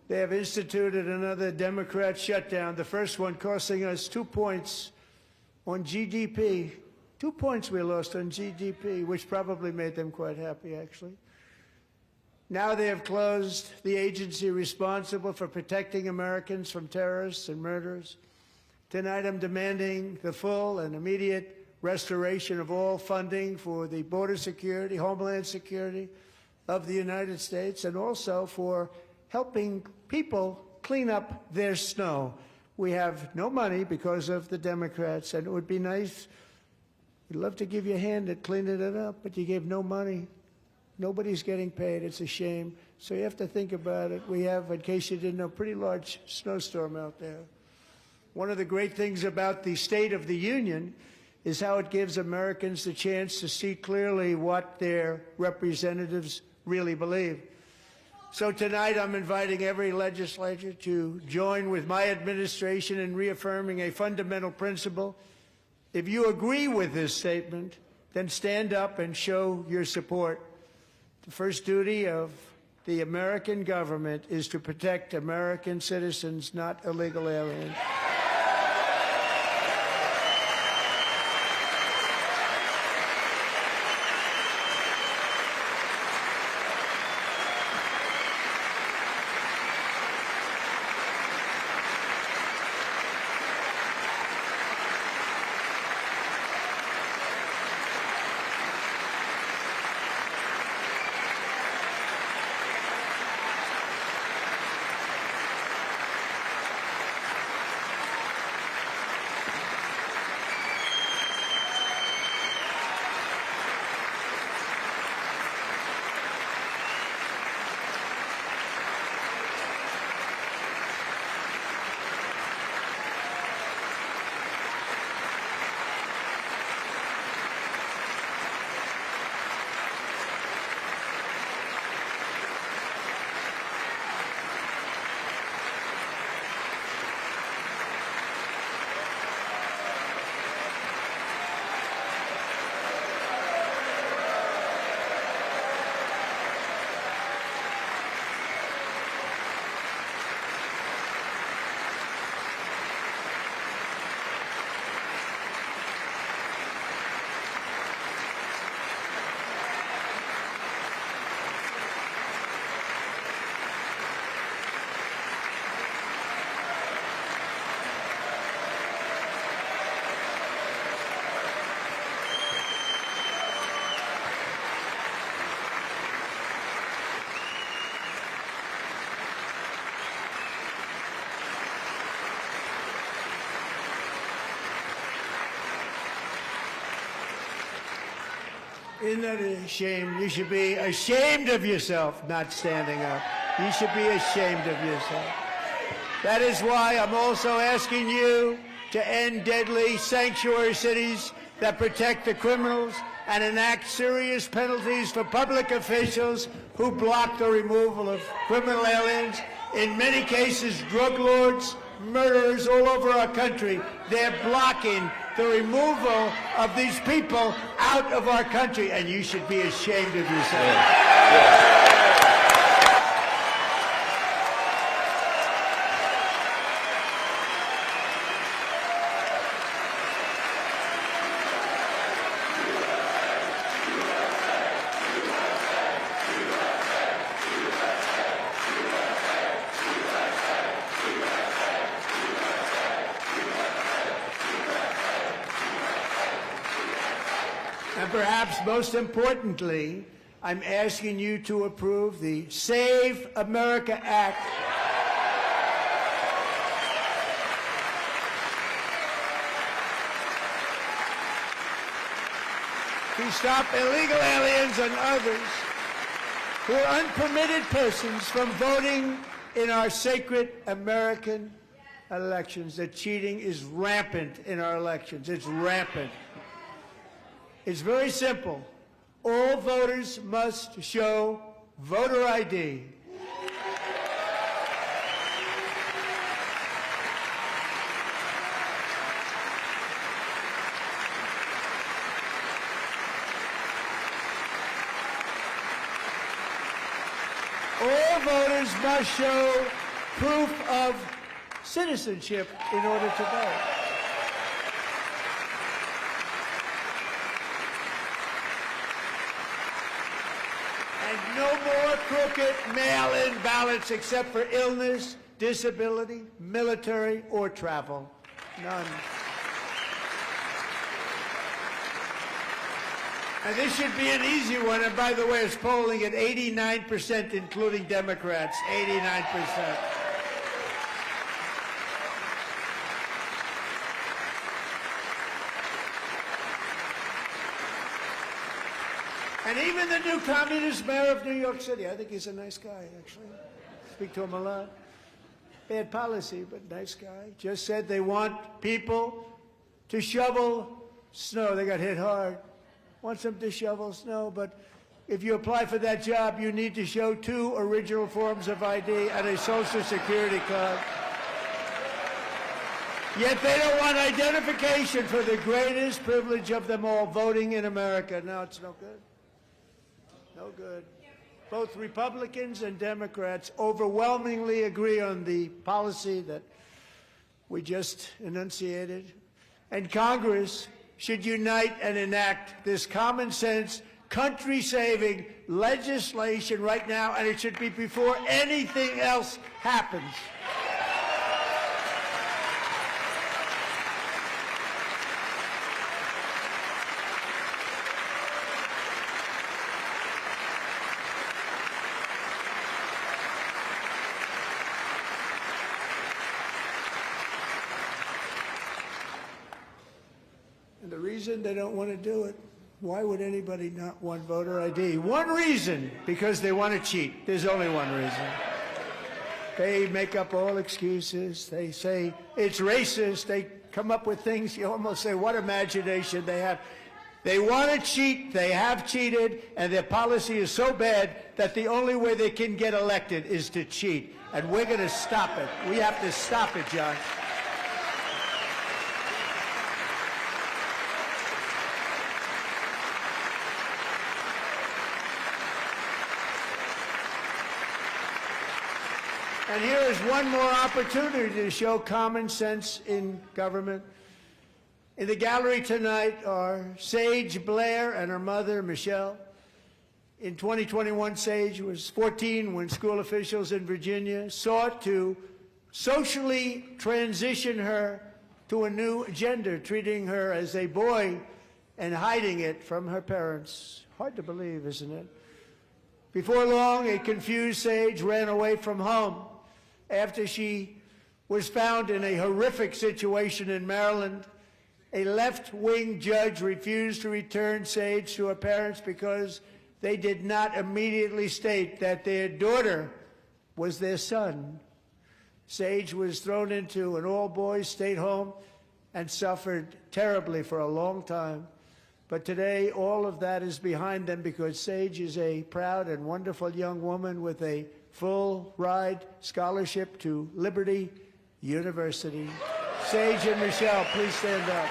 They have instituted another Democrat shutdown, the first one costing us 2 points on GDP. 2 points we lost on GDP, which probably made them quite happy, actually. Now they have closed the agency responsible for protecting Americans from terrorists and murderers. Tonight I'm demanding the full and immediate restoration of all funding for the border security, homeland security of the United States, and also for helping people clean up their snow. We have no money because of the Democrats, and it would be nice. We'd love to give you a hand at cleaning it up, but you gave no money. Nobody's getting paid. It's a shame. So you have to think about it. We have, in case you didn't know, a pretty large snowstorm out there. One of the great things about the State of the Union is how it gives Americans the chance to see clearly what their representatives really believe. So tonight I'm inviting every legislator to join with my administration in reaffirming a fundamental principle. If you agree with this statement, then stand up and show your support. The first duty of the American government is to protect American citizens, not illegal aliens. Isn't that a shame? You should be ashamed of yourself not standing up. You should be ashamed of yourself. That is why I'm also asking you to end deadly sanctuary cities that protect the criminals and enact serious penalties for public officials who block the removal of criminal aliens. In many cases, drug lords, murderers all over our country, they're blocking the removal of these people out of our country, and you should be ashamed of yourself. And perhaps most importantly, I'm asking you to approve the Save America Act. To stop illegal aliens and others who are unpermitted persons from voting in our sacred American elections. The cheating is rampant in our elections. It's rampant. It's very simple. All voters must show voter ID. All voters must show proof of citizenship in order to vote. And no more crooked mail-in ballots except for illness, disability, military, or travel. None. And this should be an easy one. And by the way, it's polling at 89%, including Democrats. 89%. And even the new communist mayor of New York City, I think he's a nice guy, actually. Speak to him a lot. Bad policy, but nice guy. Just said they want people to shovel snow. They got hit hard. Wants them to shovel snow, but if you apply for that job, you need to show 2 original forms of ID and a Social Security card. Yet they don't want identification for the greatest privilege of them all, voting in America. No, it's no good. No good. Both Republicans and Democrats overwhelmingly agree on the policy that we just enunciated. And Congress should unite and enact this common sense, country-saving legislation right now, and it should be before anything else happens. And the reason they don't want to do it, why would anybody not want voter ID? One reason, because they want to cheat. There's only one reason. They make up all excuses. They say it's racist. They come up with things. You almost say, what imagination they have. They want to cheat. They have cheated. And their policy is so bad that the only way they can get elected is to cheat. And we're going to stop it. We have to stop it, John. And here is one more opportunity to show common sense in government. In the gallery tonight are Sage Blair and her mother, Michelle. In 2021, Sage was 14 when school officials in Virginia sought to socially transition her to a new gender, treating her as a boy and hiding it from her parents. Hard to believe, isn't it? Before long, a confused Sage ran away from home after she was found in a horrific situation in Maryland A left-wing judge refused to return Sage to her parents because they did not immediately state that their daughter was their son. Sage was thrown into an all-boys state home and suffered terribly for a long time. But today, all of that is behind them because Sage is a proud and wonderful young woman with a full-ride scholarship to Liberty University. Sage and Michelle, please stand up.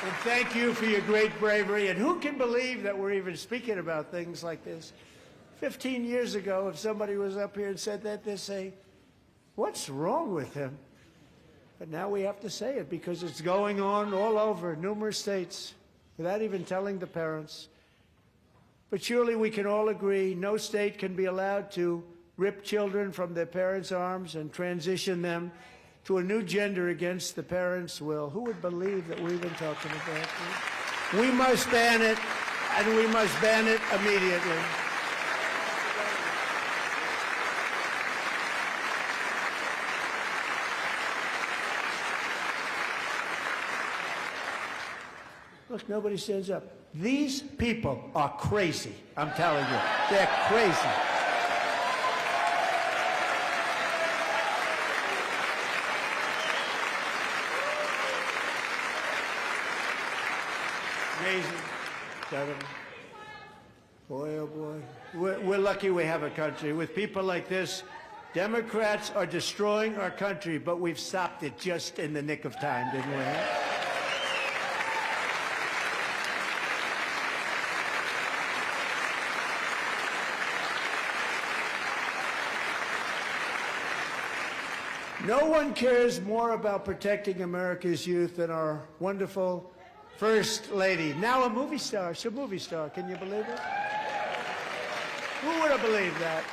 And thank you for your great bravery. And who can believe that we're even speaking about things like this? 15 years ago, if somebody was up here and said that, they'd say, what's wrong with him? But now we have to say it because it's going on all over numerous states without even telling the parents. But surely we can all agree no state can be allowed to rip children from their parents' arms and transition them to a new gender against the parents' will. Who would believe that we've been talking about this? We must ban it, and we must ban it immediately. Look, nobody stands up. These people are crazy, I'm telling you. They're crazy. Amazing. Gentlemen. Boy, oh boy. We're lucky we have a country. With people like this, Democrats are destroying our country, but we've stopped it just in the nick of time, didn't we? Huh? No one cares more about protecting America's youth than our wonderful First Lady. Now a movie star. She's a movie star. Can you believe it? Who would have believed that?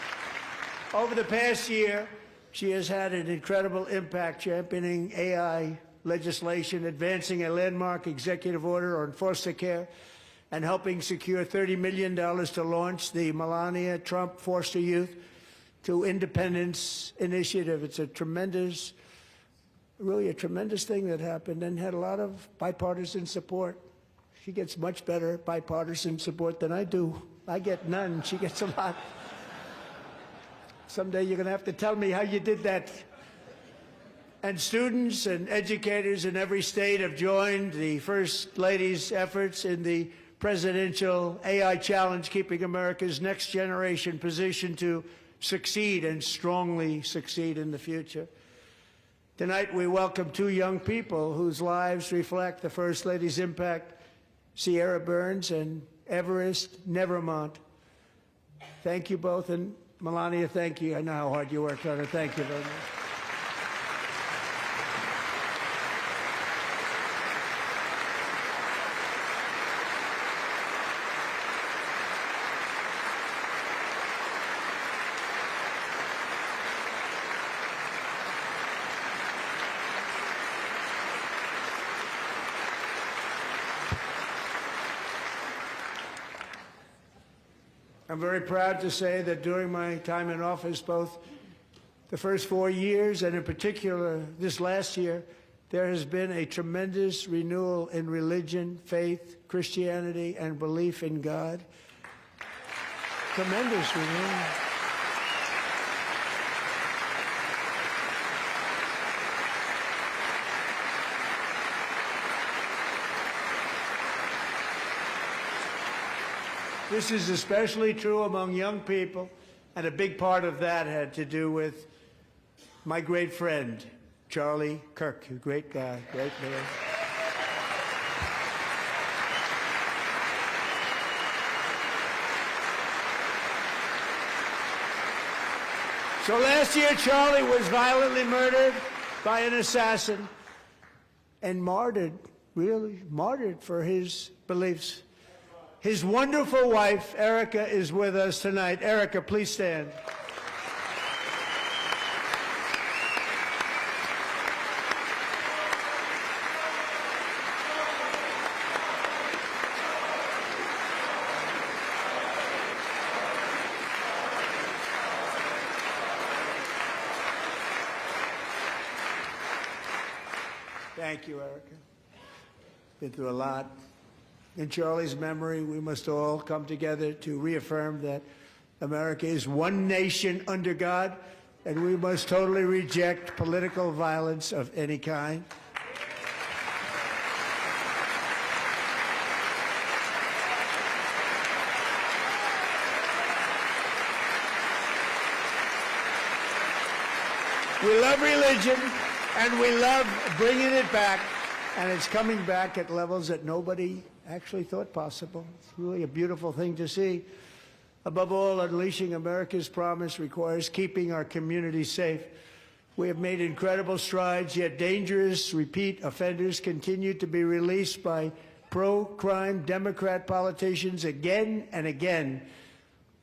Over the past year, she has had an incredible impact championing AI legislation, advancing a landmark executive order on foster care, and helping secure $30 million to launch the Melania Trump Foster Youth to Independence Initiative. It's a tremendous, really a tremendous thing that happened and had a lot of bipartisan support. She gets much better bipartisan support than I do. I get none. She gets a lot. Someday you're going to have to tell me how you did that. And students and educators in every state have joined the First Lady's efforts in the presidential AI challenge, keeping America's next generation positioned to succeed and strongly succeed in the future. Tonight we welcome two young people whose lives reflect the First Lady's impact, Sierra Burns and Everest Nevermont. Thank you both, and Melania, thank you. I know how hard you worked on it. Thank you very much. I'm very proud to say that during my time in office, both the first 4 years and in particular this last year, there has been a tremendous renewal in religion, faith, Christianity, and belief in God. Tremendous renewal. This is especially true among young people, and a big part of that had to do with my great friend, Charlie Kirk, a great guy, great man. So last year, Charlie was violently murdered by an assassin and martyred, really martyred for his beliefs. His wonderful wife, Erica, is with us tonight. Erica, please stand. Thank you, Erica. Been through a lot. In Charlie's memory, we must all come together to reaffirm that America is one nation under God, and we must totally reject political violence of any kind. We love religion, and we love bringing it back, and it's coming back at levels that nobody actually thought possible. It's really a beautiful thing to see. Above all, unleashing America's promise requires keeping our communities safe. We have made incredible strides, yet dangerous repeat offenders continue to be released by pro-crime Democrat politicians again and again.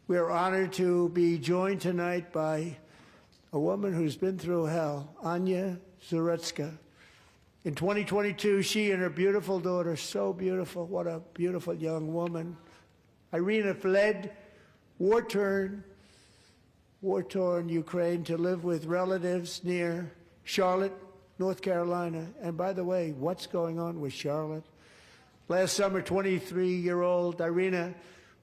We are honored to be joined tonight by a woman who's been through hell, Anya Zarutska. In 2022, she and her beautiful daughter, so beautiful, what a beautiful young woman, Irina, fled war-torn Ukraine to live with relatives near Charlotte, North Carolina. And by the way, what's going on with Charlotte? Last summer, 23-year-old Irina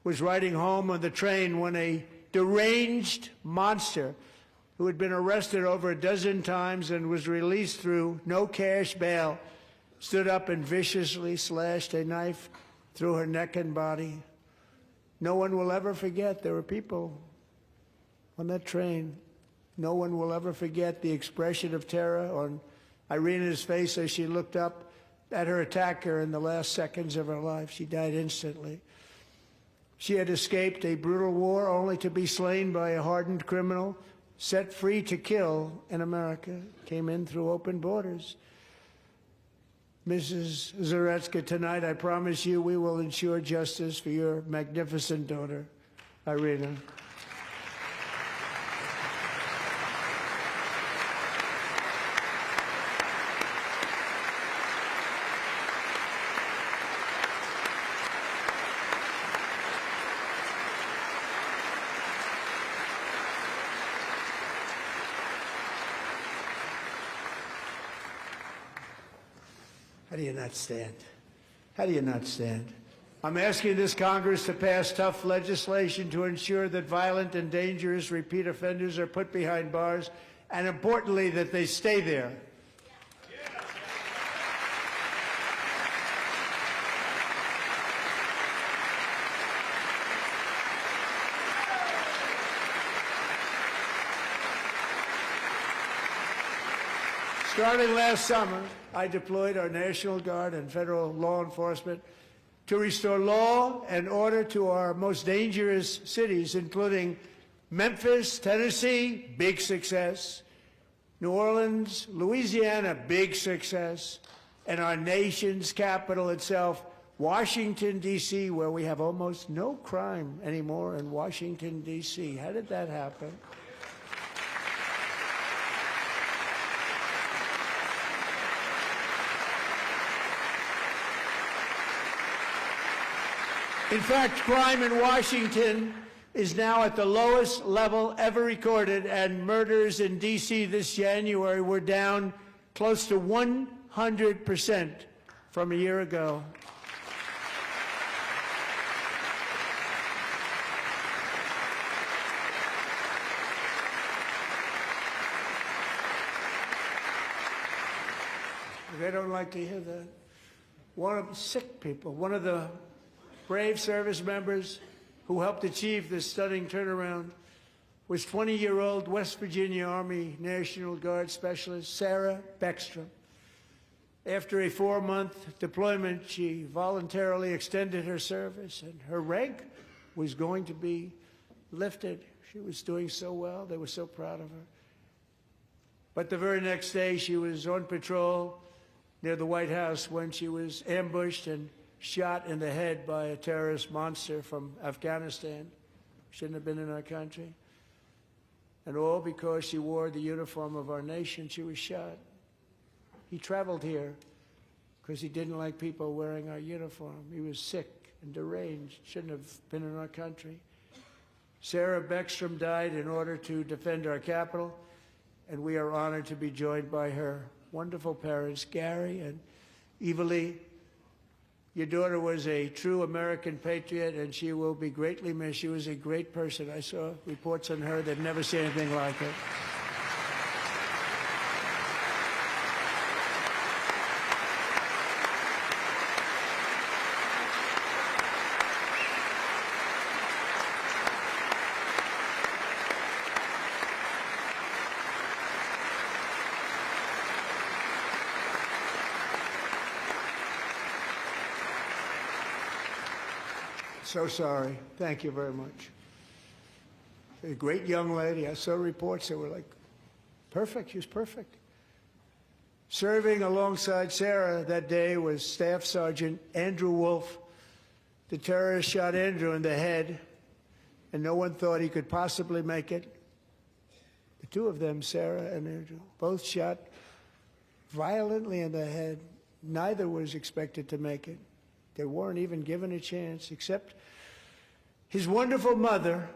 was riding home on the train when a deranged monster who had been arrested over a dozen times and was released through no cash bail, stood up and viciously slashed a knife through her neck and body. No one will ever forget. There were people on that train. No one will ever forget the expression of terror on Irina's face as she looked up at her attacker in the last seconds of her life. She died instantly. She had escaped a brutal war only to be slain by a hardened criminal, set free to kill in America, came in through open borders. Mrs. Zarutska, tonight I promise you we will ensure justice for your magnificent daughter, Irina. How do you not stand? How do you not stand? I'm asking this Congress to pass tough legislation to ensure that violent and dangerous repeat offenders are put behind bars, and importantly, that they stay there. Starting last summer, I deployed our National Guard and federal law enforcement to restore law and order to our most dangerous cities, including Memphis, Tennessee, big success, New Orleans, Louisiana, big success, and our nation's capital itself, Washington, D.C., where we have almost no crime anymore in Washington, D.C. How did that happen? In fact, crime in Washington is now at the lowest level ever recorded, and murders in D.C. this January were down close to 100% from a year ago. They don't like to hear that. One of the sick people, one of the brave service members who helped achieve this stunning turnaround was 20-year-old West Virginia Army National Guard Specialist Sarah Beckstrom. After a 4-month deployment, she voluntarily extended her service, and her rank was going to be lifted. She was doing so well. They were so proud of her. But the very next day, she was on patrol near the White House when she was ambushed and shot in the head by a terrorist monster from Afghanistan. Shouldn't have been in our country. And all because she wore the uniform of our nation. She was shot. He traveled here because he didn't like people wearing our uniform. He was sick and deranged. Shouldn't have been in our country. Sarah Beckstrom died in order to defend our capital, and we are honored to be joined by her wonderful parents, Gary and Evalie. Your daughter was a true American patriot, and she will be greatly missed. She was a great person. I saw reports on her that never seen anything like it. So sorry. Thank you very much. A great young lady. I saw reports that were like, perfect. She was perfect. Serving alongside Sarah that day was Staff Sergeant Andrew Wolf. The terrorist shot Andrew in the head, and no one thought he could possibly make it. The two of them, Sarah and Andrew, both shot violently in the head. Neither was expected to make it. They weren't even given a chance, except his wonderful mother,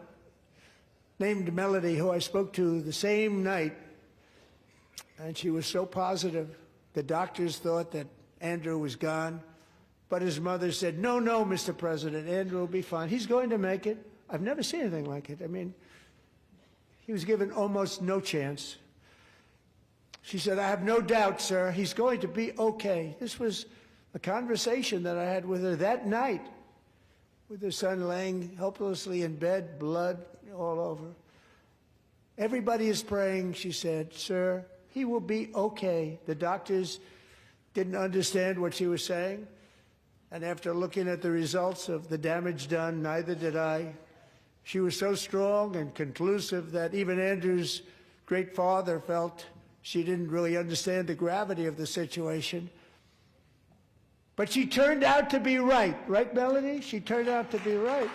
named Melody, who I spoke to the same night, and she was so positive. The doctors thought that Andrew was gone, but his mother said, no, Mr. President, Andrew will be fine. He's going to make it. I've never seen anything like it. I mean, he was given almost no chance. She said, I have no doubt, sir, he's going to be okay. This was a conversation that I had with her that night, with her son laying helplessly in bed, blood all over. Everybody is praying, she said, sir, he will be okay. The doctors didn't understand what she was saying, and after looking at the results of the damage done, neither did I. She was so strong and conclusive that even Andrew's great father felt she didn't really understand the gravity of the situation. But she turned out to be right. Right, Melody? She turned out to be right.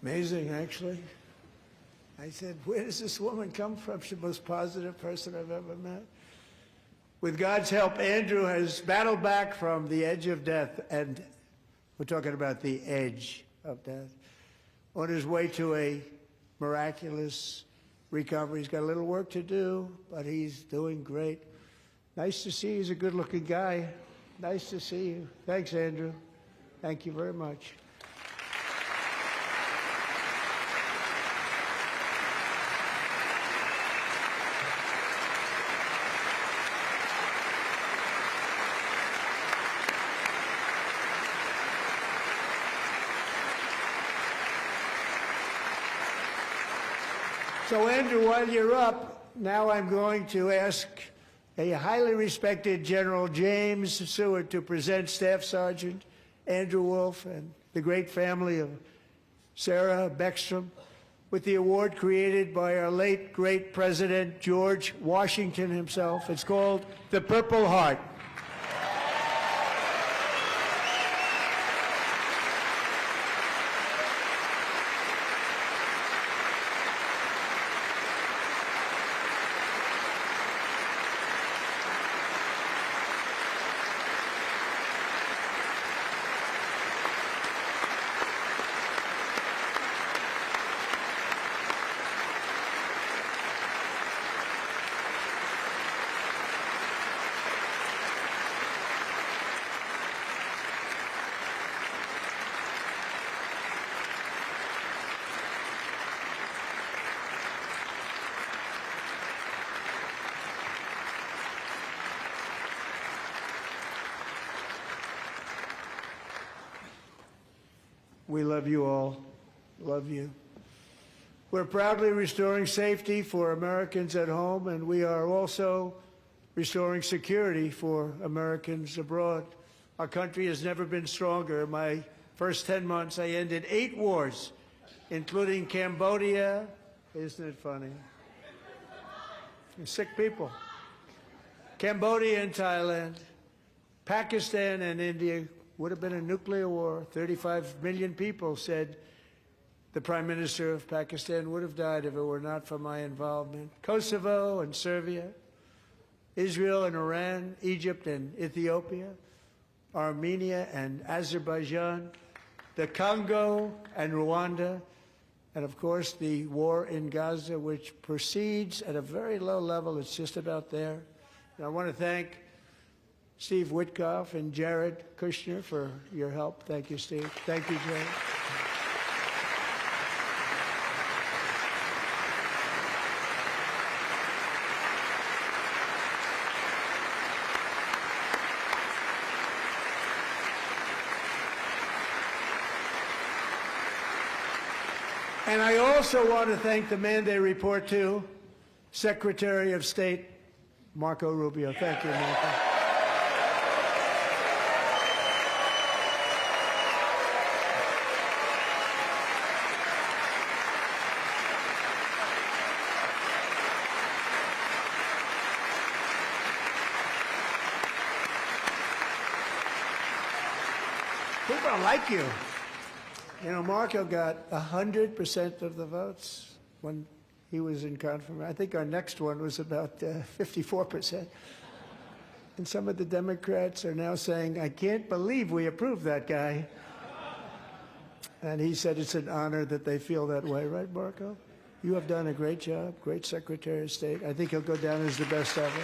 Amazing, actually. I said, where does this woman come from? She's the most positive person I've ever met. With God's help, Andrew has battled back from the edge of death, and we're talking about the edge of death, on his way to a miraculous recovery. He's got a little work to do, but he's doing great. Nice to see you. He's a good-looking guy. Nice to see you. Thanks, Andrew. Thank you very much. So, Andrew, while you're up, now I'm going to ask a highly respected General James Seward to present Staff Sergeant Andrew Wolf and the great family of Sarah Beckstrom with the award created by our late, great President George Washington himself. It's called the Purple Heart. We love you all. Love you. We're proudly restoring safety for Americans at home, and we are also restoring security for Americans abroad. Our country has never been stronger. My first 10 months, I ended 8 wars, including Cambodia. Isn't it funny? Sick people. Cambodia and Thailand, Pakistan and India would have been a nuclear war. 35 million people said the Prime Minister of Pakistan would have died if it were not for my involvement. Kosovo and Serbia, Israel and Iran, Egypt and Ethiopia, Armenia and Azerbaijan, the Congo and Rwanda, and of course the war in Gaza, which proceeds at a very low level. It's just about there. And I want to thank Steve Witkoff and Jared Kushner for your help. Thank you, Steve. Thank you, Jared. And I also want to thank the man they report to, Secretary of State Marco Rubio. Thank you, Marco. People don't like you. You know, Marco got 100% of the votes when he was in confirmation. I think our next one was about 54%. And some of the Democrats are now saying, I can't believe we approved that guy. And he said it's an honor that they feel that way, right, Marco? You have done a great job, great Secretary of State. I think he'll go down as the best ever.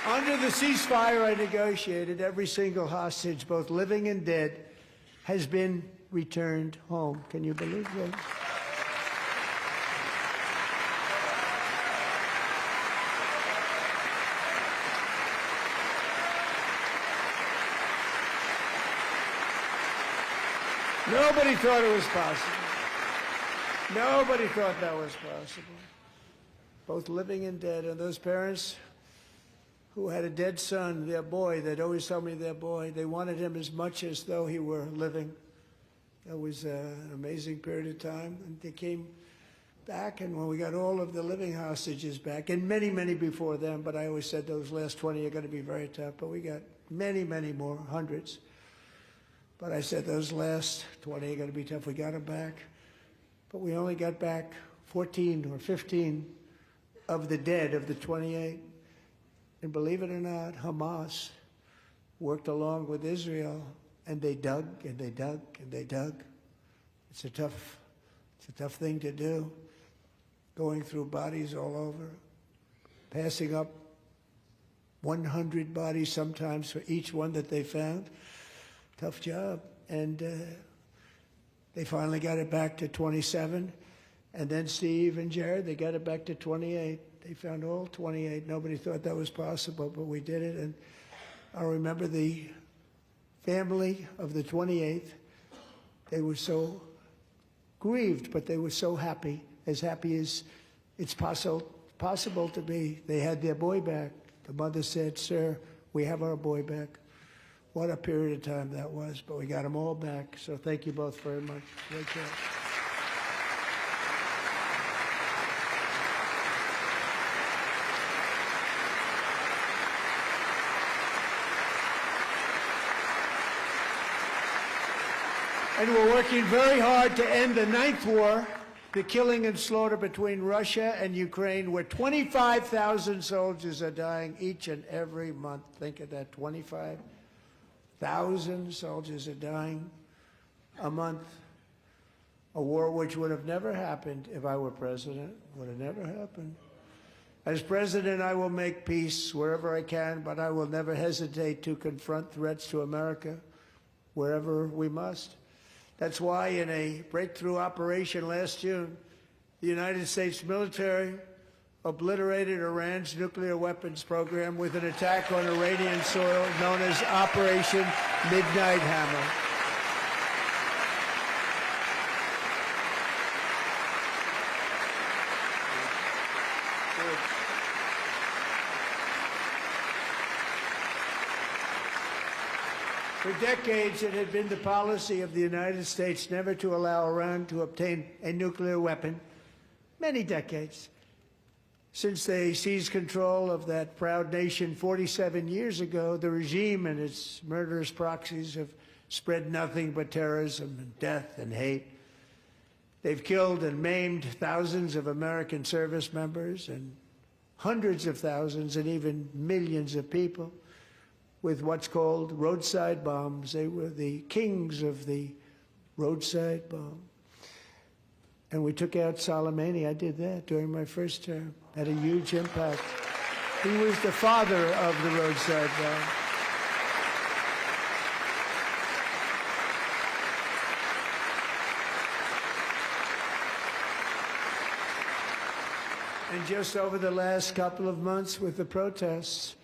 Under the ceasefire I negotiated, every single hostage, both living and dead, has been returned home. Can you believe that? Nobody thought it was possible. Nobody thought that was possible. Both living and dead. And those parents who had a dead son, their boy, they'd always tell me their boy, they wanted him as much as though he were living. It was an amazing period of time. And they came back, and when we got all of the living hostages back, and many, many before them, but I always said those last 20 are going to be very tough, but we got many, many more, hundreds. But I said those last 20 are going to be tough. We got them back. But we only got back 14 or 15 of the dead of the 28. And believe it or not, Hamas worked along with Israel, and they dug and they dug and they dug. It's a tough thing to do, going through bodies all over, passing up 100 bodies sometimes for each one that they found. Tough job. And they finally got it back to 27. And then Steve and Jared, they got it back to 28. They found all 28. Nobody thought that was possible, but we did it. And I remember the family of the 28th. They were so grieved, but they were so happy as it's possible to be. They had their boy back. The mother said, "Sir, we have our boy back." What a period of time that was, but we got them all back. So thank you both very much. Great job. And we're working very hard to end the 9th war, the killing and slaughter between Russia and Ukraine, where 25,000 soldiers are dying each and every month. Think of that, 25,000 soldiers are dying a month. A war which would have never happened if I were president, would have never happened. As president, I will make peace wherever I can, but I will never hesitate to confront threats to America wherever we must. That's why in a breakthrough operation last June, the United States military obliterated Iran's nuclear weapons program with an attack on Iranian soil known as Operation Midnight Hammer. For decades, it had been the policy of the United States never to allow Iran to obtain a nuclear weapon. Many decades. Since they seized control of that proud nation 47 years ago, the regime and its murderous proxies have spread nothing but terrorism and death and hate. They've killed and maimed thousands of American service members and hundreds of thousands and even millions of people with what's called roadside bombs. They were the kings of the roadside bomb. And we took out Soleimani. I did that during my first term. Had a huge impact. He was the father of the roadside bomb. And just over the last couple of months with the protests,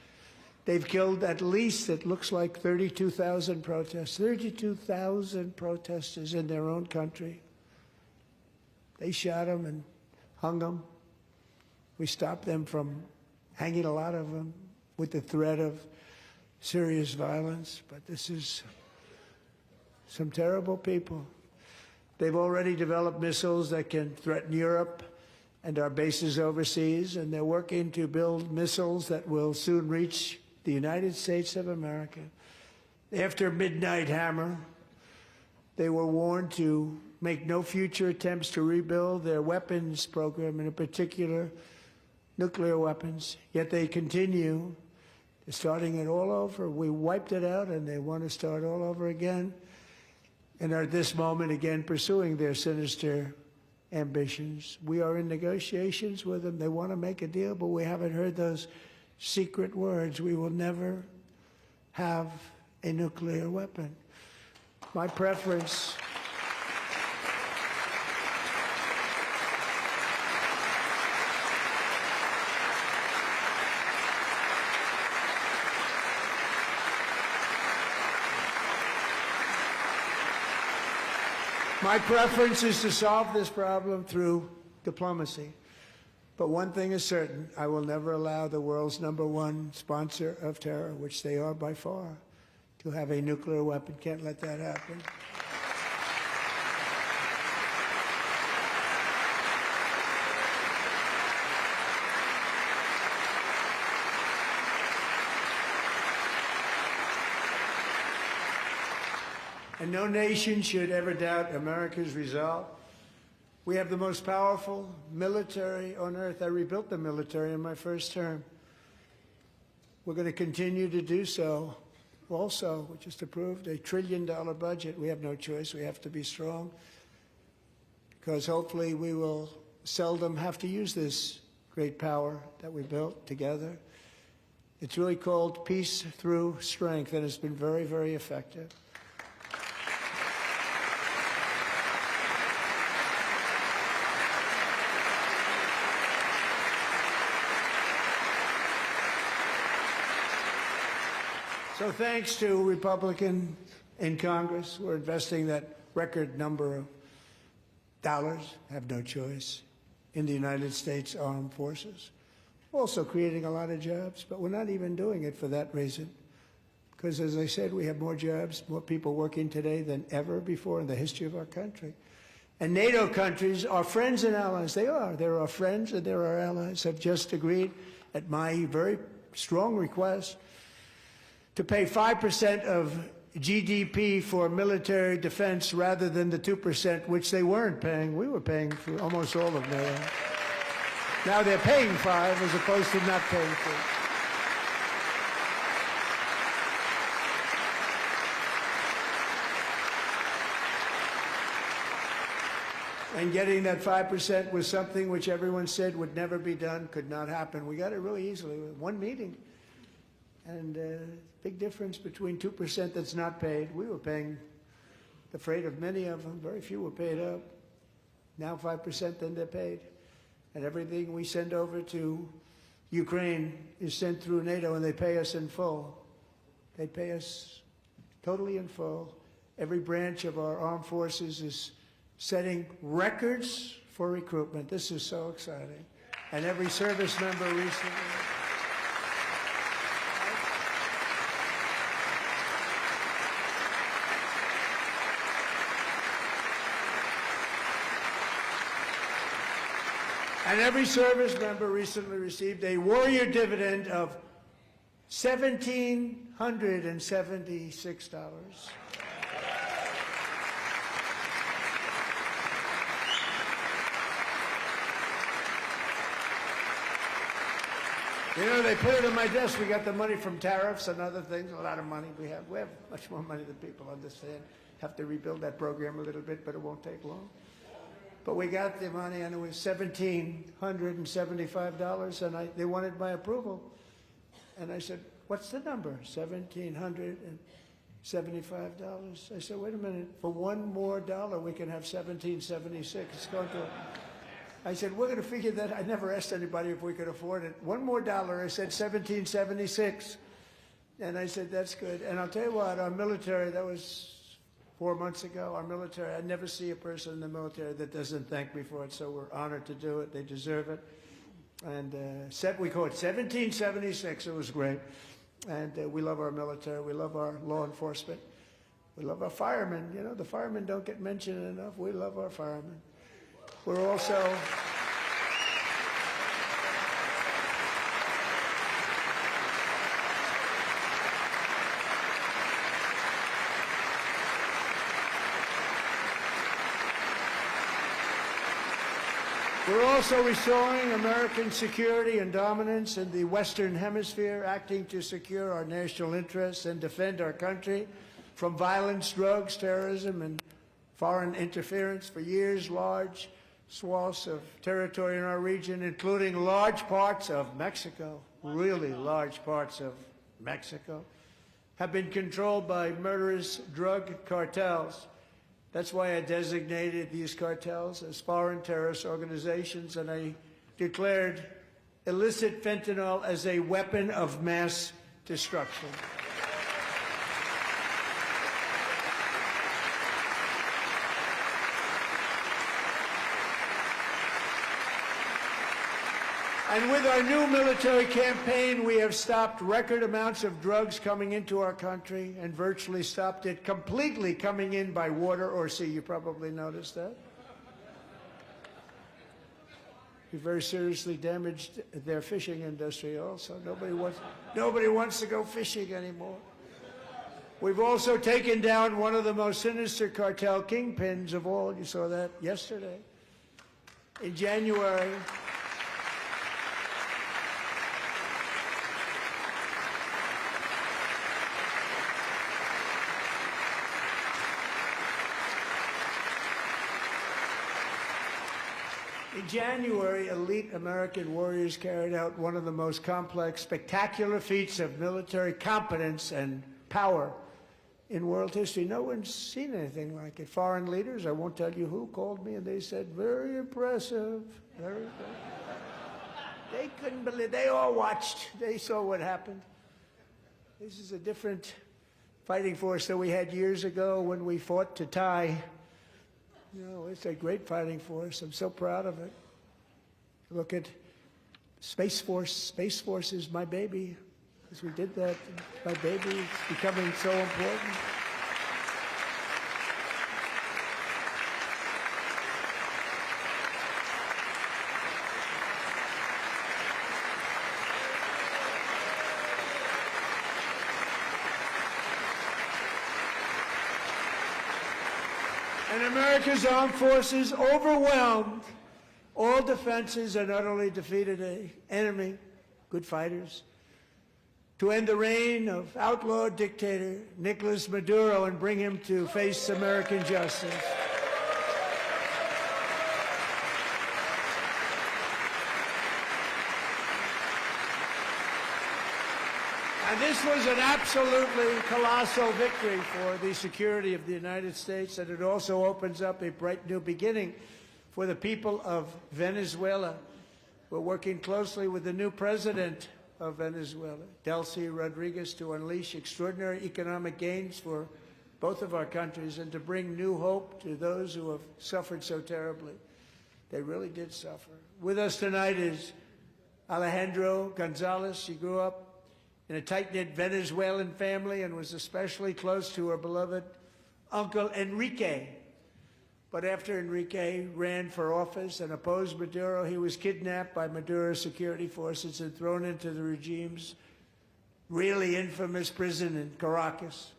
they've killed at least, it looks like, 32,000 protests. 32,000 protesters in their own country. They shot them and hung them. We stopped them from hanging a lot of them with the threat of serious violence. But this is some terrible people. They've already developed missiles that can threaten Europe and our bases overseas, and they're working to build missiles that will soon reach the United States of America. After Midnight Hammer, they were warned to make no future attempts to rebuild their weapons program, and in particular, nuclear weapons. Yet they continue. They're starting it all over. We wiped it out, and they want to start all over again, and are at this moment again pursuing their sinister ambitions. We are in negotiations with them. They want to make a deal, but we haven't heard those secret words. We will never have a nuclear weapon. My preference is to solve this problem through diplomacy. But one thing is certain, I will never allow the world's #1 sponsor of terror, which they are by far, to have a nuclear weapon. Can't let that happen. And no nation should ever doubt America's resolve. We have the most powerful military on earth. I rebuilt the military in my first term. We're going to continue to do so. Also, we just approved a $1 trillion budget. We have no choice. We have to be strong, because hopefully we will seldom have to use this great power that we built together. It's really called peace through strength, and it's been very, very effective. So thanks to Republicans in Congress, we're investing that record number of dollars, have no choice, in the United States Armed Forces. Also creating a lot of jobs, but we're not even doing it for that reason. Because as I said, we have more jobs, more people working today than ever before in the history of our country. And NATO countries are friends and allies. They are. They're our friends and they're our allies, have just agreed at my very strong request to pay 5% of GDP for military defense rather than the 2%, which they weren't paying. We were paying for almost all of NATO. Now they're paying 5 as opposed to not paying 3. And getting that 5% was something which everyone said would never be done, could not happen. We got it really easily with one meeting. And big difference between 2% that's not paid. We were paying the freight of many of them. Very few were paid up. Now 5%, then they're paid. And everything we send over to Ukraine is sent through NATO, and they pay us in full. They pay us totally in full. Every branch of our armed forces is setting records for recruitment. This is so exciting. and every service member recently. And every service member recently received a warrior dividend of $1,776. You know, they put it on my desk. We got the money from tariffs and other things, a lot of money we have. We have much more money than people understand. Have to rebuild that program a little bit, but it won't take long. But we got the money, and it was $1,775, and they wanted my approval. And I said, what's the number? $1,775. I said, wait a minute. For one more dollar, we can have $1,776. It's going to... I said, we're going to figure that. I never asked anybody if we could afford it. One more dollar. I said, $1,776. And I said, that's good. And I'll tell you what, our military, that was 4 months ago, our military, I never see a person in the military that doesn't thank me for it, so we're honored to do it. They deserve it. And we call it 1776. It was great. And we love our military. We love our law enforcement. We love our firemen. You know, the firemen don't get mentioned enough. We love our firemen. We're also... We're also restoring American security and dominance in the Western Hemisphere, acting to secure our national interests and defend our country from violence, drugs, terrorism, and foreign interference. For years, large swaths of territory in our region, including large parts of Mexico, really large parts of Mexico, have been controlled by murderous drug cartels. That's why I designated these cartels as foreign terrorist organizations, and I declared illicit fentanyl as a weapon of mass destruction. And with our new military campaign, we have stopped record amounts of drugs coming into our country and virtually stopped it completely coming in by water or sea. You probably noticed that. We very seriously damaged their fishing industry also. Nobody wants to go fishing anymore. We've also taken down one of the most sinister cartel kingpins of all. You saw that yesterday. In January, elite American warriors carried out one of the most complex, spectacular feats of military competence and power in world history. No one's seen anything like it. Foreign leaders, I won't tell you who, called me and they said, very impressive, very impressive. They couldn't believe, they all watched, they saw what happened. This is a different fighting force that we had years ago when we fought to tie. You know, it's a great fighting force. I'm so proud of it. Look at Space Force. Space Force is my baby. Because we did that, my baby is becoming so important. And America's armed forces overwhelmed all defenses and utterly defeated an enemy, good fighters, to end the reign of outlaw dictator Nicolas Maduro and bring him to face American justice. And this was an absolutely colossal victory for the security of the United States, and it also opens up a bright new beginning for the people of Venezuela. We're working closely with the new president of Venezuela, Delcy Rodriguez, to unleash extraordinary economic gains for both of our countries and to bring new hope to those who have suffered so terribly. They really did suffer. With us tonight is Alejandro Gonzalez. She grew up in a tight-knit Venezuelan family and was especially close to her beloved uncle Enrique. But after Enrique ran for office and opposed Maduro, he was kidnapped by Maduro's security forces and thrown into the regime's really infamous prison in Caracas.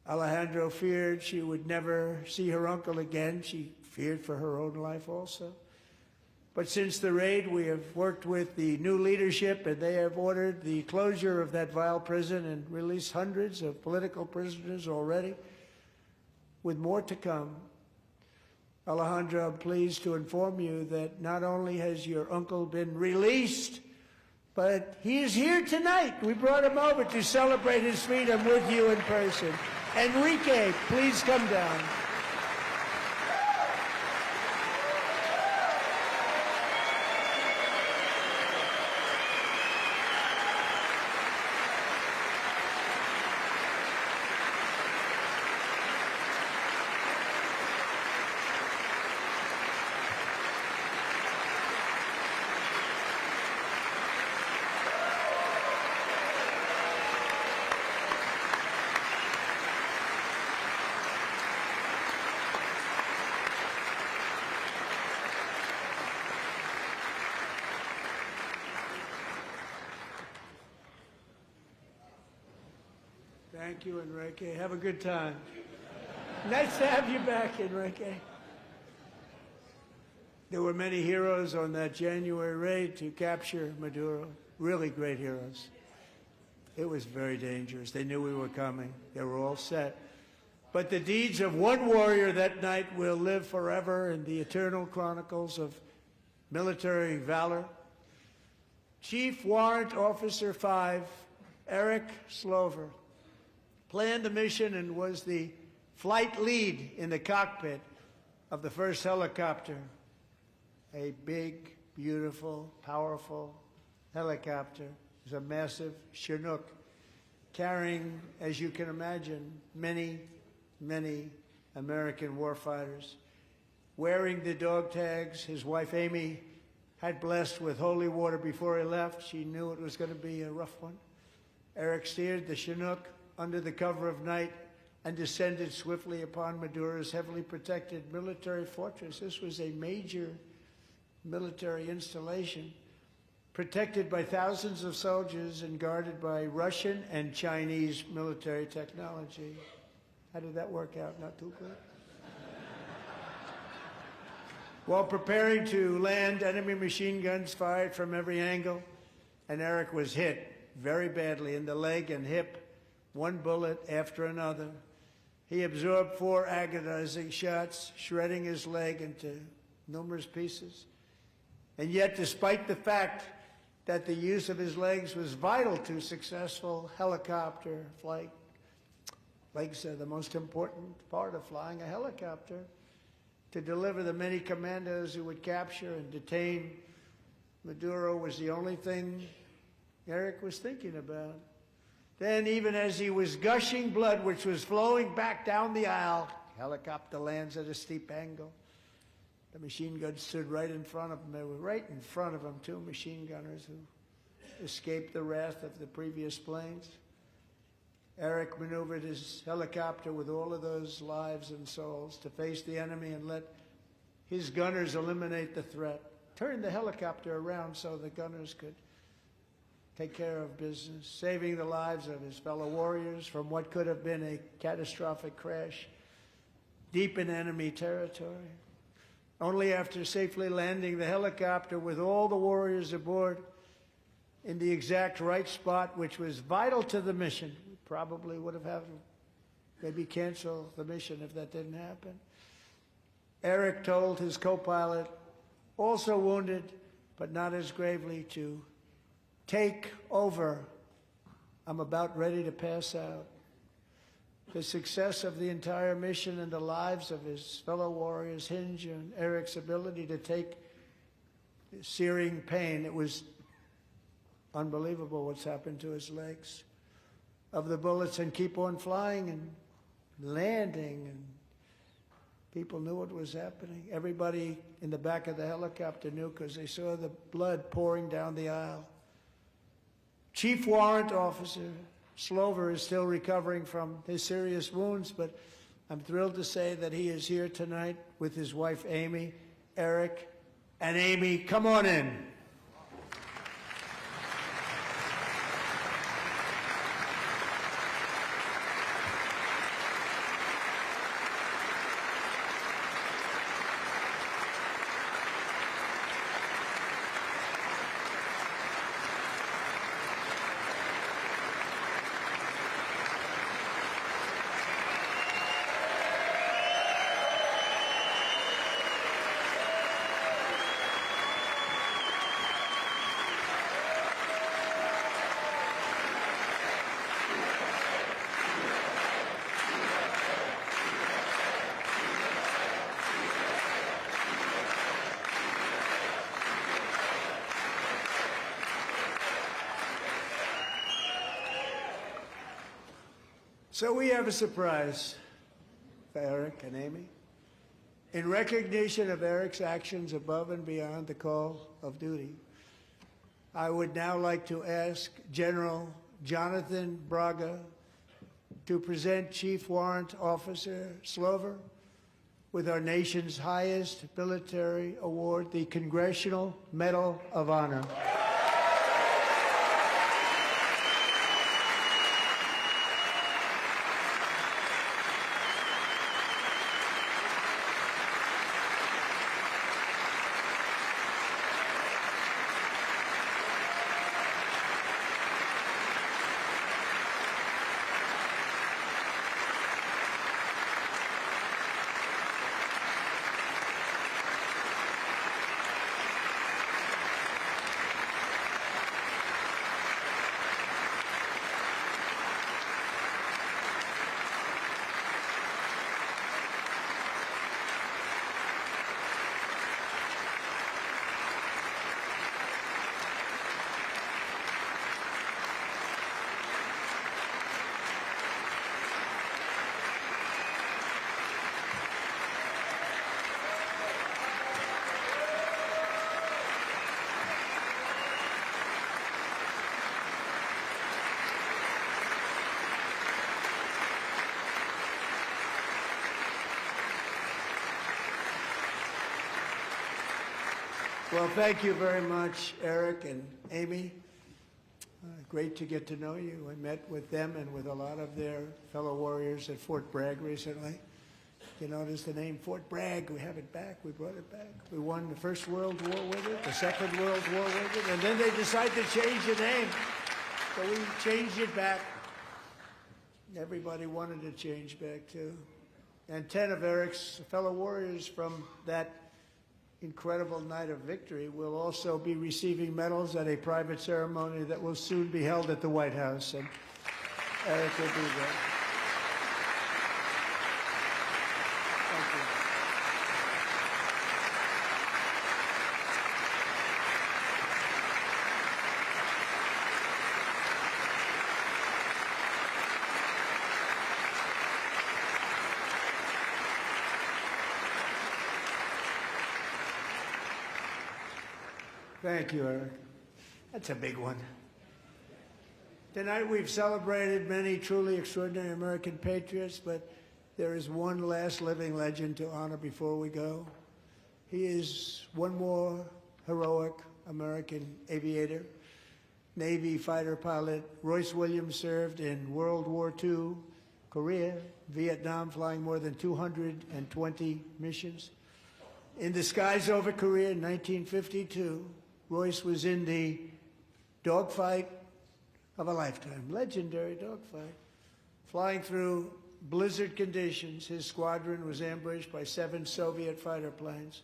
Alejandro feared she would never see her uncle again. She feared for her own life also. But since the raid, we have worked with the new leadership, and they have ordered the closure of that vile prison and released hundreds of political prisoners already, with more to come. Alejandro, I'm pleased to inform you that not only has your uncle been released, but he is here tonight. We brought him over to celebrate his freedom with you in person. Enrique, please come down. Thank you, Enrique. Have a good time. Nice to have you back, Enrique. There were many heroes on that January raid to capture Maduro, really great heroes. It was very dangerous. They knew we were coming. They were all set. But the deeds of one warrior that night will live forever in the eternal chronicles of military valor. Chief Warrant Officer 5, Eric Slover, planned the mission and was the flight lead in the cockpit of the first helicopter, a big, beautiful, powerful helicopter. It was a massive Chinook carrying, as you can imagine, many, many American warfighters. Wearing the dog tags his wife Amy had blessed with holy water before he left. She knew it was going to be a rough one. Eric steered the Chinook under the cover of night and descended swiftly upon Maduro's heavily protected military fortress. This was a major military installation, protected by thousands of soldiers and guarded by Russian and Chinese military technology. How did that work out? Not too good. While preparing to land, enemy machine guns fired from every angle, and Eric was hit very badly in the leg and hip, one bullet after another. He absorbed 4 agonizing shots, shredding his leg into numerous pieces. And yet, despite the fact that the use of his legs was vital to successful helicopter flight, legs are the most important part of flying a helicopter, to deliver the many commandos who would capture and detain Maduro was the only thing Eric was thinking about. Then, even as he was gushing blood, which was flowing back down the aisle, helicopter lands at a steep angle. The machine guns stood right in front of him. They were right in front of him, 2 machine gunners who escaped the wrath of the previous planes. Eric maneuvered his helicopter with all of those lives and souls to face the enemy and let his gunners eliminate the threat. Turned the helicopter around so the gunners could take care of business, saving the lives of his fellow warriors from what could have been a catastrophic crash deep in enemy territory. Only after safely landing the helicopter with all the warriors aboard in the exact right spot, which was vital to the mission, we probably would have had to maybe cancel the mission if that didn't happen. Eric told his co-pilot, also wounded but not as gravely, to take over. I'm about ready to pass out. The success of the entire mission and the lives of his fellow warriors hinge on Eric's ability to take searing pain. It was unbelievable what's happened to his legs of the bullets and keep on flying and landing and People knew what was happening. Everybody in the back of the helicopter knew because they saw the blood pouring down the aisle. Chief Warrant Officer Slover is still recovering from his serious wounds, but I'm thrilled to say that he is here tonight with his wife, Amy. Eric and Amy, come on in. So we have a surprise for Eric and Amy. In recognition of Eric's actions above and beyond the call of duty, I would now like to ask General Jonathan Braga to present Chief Warrant Officer Slover with our nation's highest military award, the Congressional Medal of Honor. Well, thank you very much, Eric and Amy. Great to get to know you. I met with them and with a lot of their fellow warriors at Fort Bragg recently. You notice the name Fort Bragg. We have it back. We brought it back. We won the First World War with it, the Second World War with it, and then they decided to change the name. So we changed it back. Everybody wanted to change back, too. And 10 of Eric's fellow warriors from that incredible night of victory will also be receiving medals at a private ceremony that will soon be held at the White House. And Eric will be there. Thank you. Thank you, Eric. That's a big one. Tonight we've celebrated many truly extraordinary American patriots, but there is one last living legend to honor before we go. He is one more heroic American aviator, Navy fighter pilot. Royce Williams served in World War II, Korea, Vietnam, flying more than 220 missions. In the skies over Korea in 1952, Royce was in the dogfight of a lifetime, legendary dogfight. Flying through blizzard conditions, his squadron was ambushed by 7 Soviet fighter planes.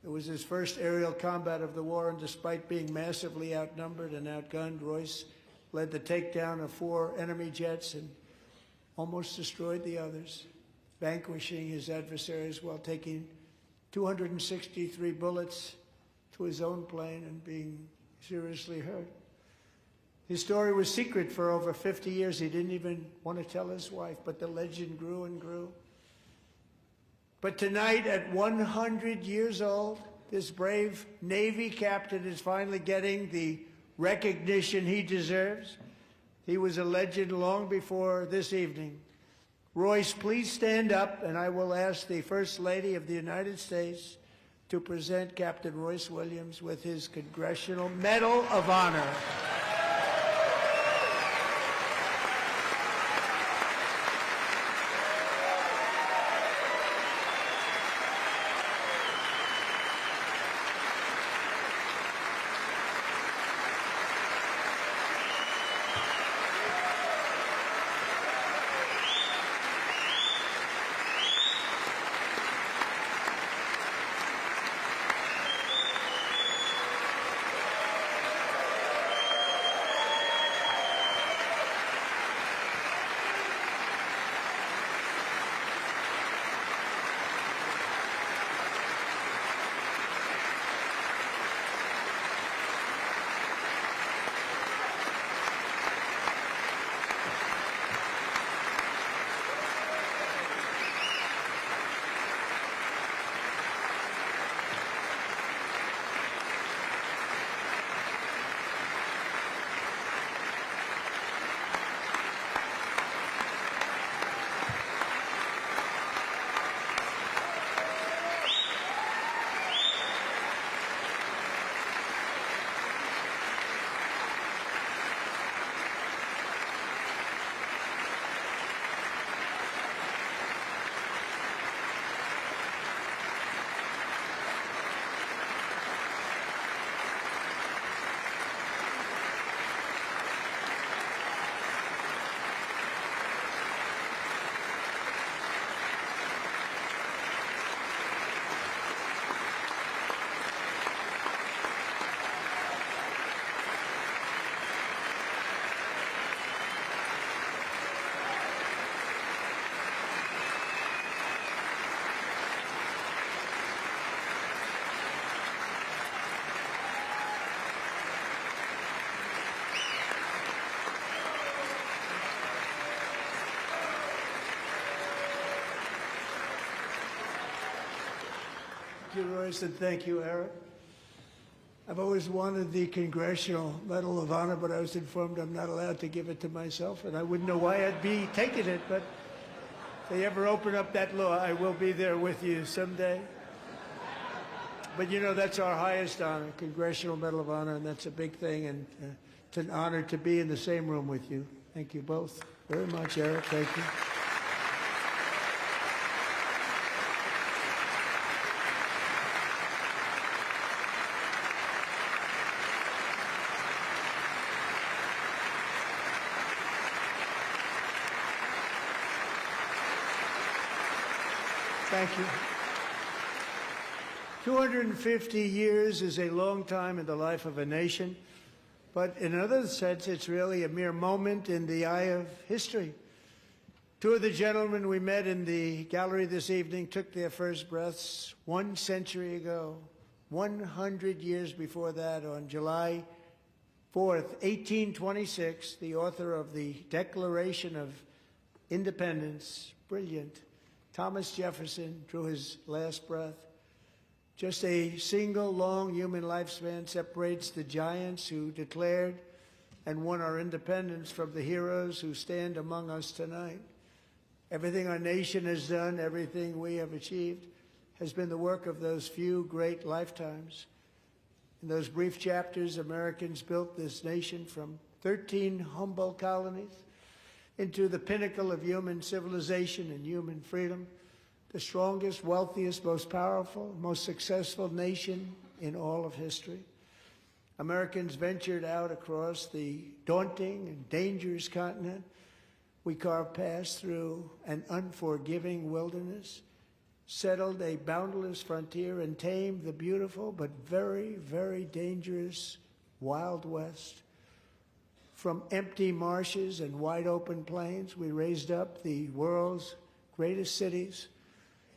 It was his first aerial combat of the war, and despite being massively outnumbered and outgunned, Royce led the takedown of 4 enemy jets and almost destroyed the others, vanquishing his adversaries while taking 263 bullets to his own plane and being seriously hurt. His story was secret for over 50 years. He didn't even want to tell his wife, but the legend grew and grew. But tonight, at 100 years old, this brave Navy captain is finally getting the recognition he deserves. He was a legend long before this evening. Royce, please stand up, and I will ask the First Lady of the United States to present Captain Royce Williams with his Congressional Medal of Honor. Thank you, Royce, and thank you, Eric. I've always wanted the Congressional Medal of Honor, but I was informed I'm not allowed to give it to myself, and I wouldn't know why I'd be taking it, but if they ever open up that law, I will be there with you someday. But you know, that's our highest honor, Congressional Medal of Honor, and that's a big thing, and it's an honor to be in the same room with you. Thank you both very much, Eric. Thank you. Thank you. 250 years is a long time in the life of a nation, but in another sense, it's really a mere moment in the eye of history. Two of the gentlemen we met in the gallery this evening took their first breaths 1 century ago, 100 years before that, on July 4th, 1826, the author of the Declaration of Independence, brilliant, Thomas Jefferson, drew his last breath. Just a single long human lifespan separates the giants who declared and won our independence from the heroes who stand among us tonight. Everything our nation has done, everything we have achieved, has been the work of those few great lifetimes. In those brief chapters, Americans built this nation from 13 humble colonies into the pinnacle of human civilization and human freedom, the strongest, wealthiest, most powerful, most successful nation in all of history. Americans ventured out across the daunting and dangerous continent. We carved paths through an unforgiving wilderness, settled a boundless frontier, and tamed the beautiful but very, very dangerous Wild West. From empty marshes and wide open plains, we raised up the world's greatest cities.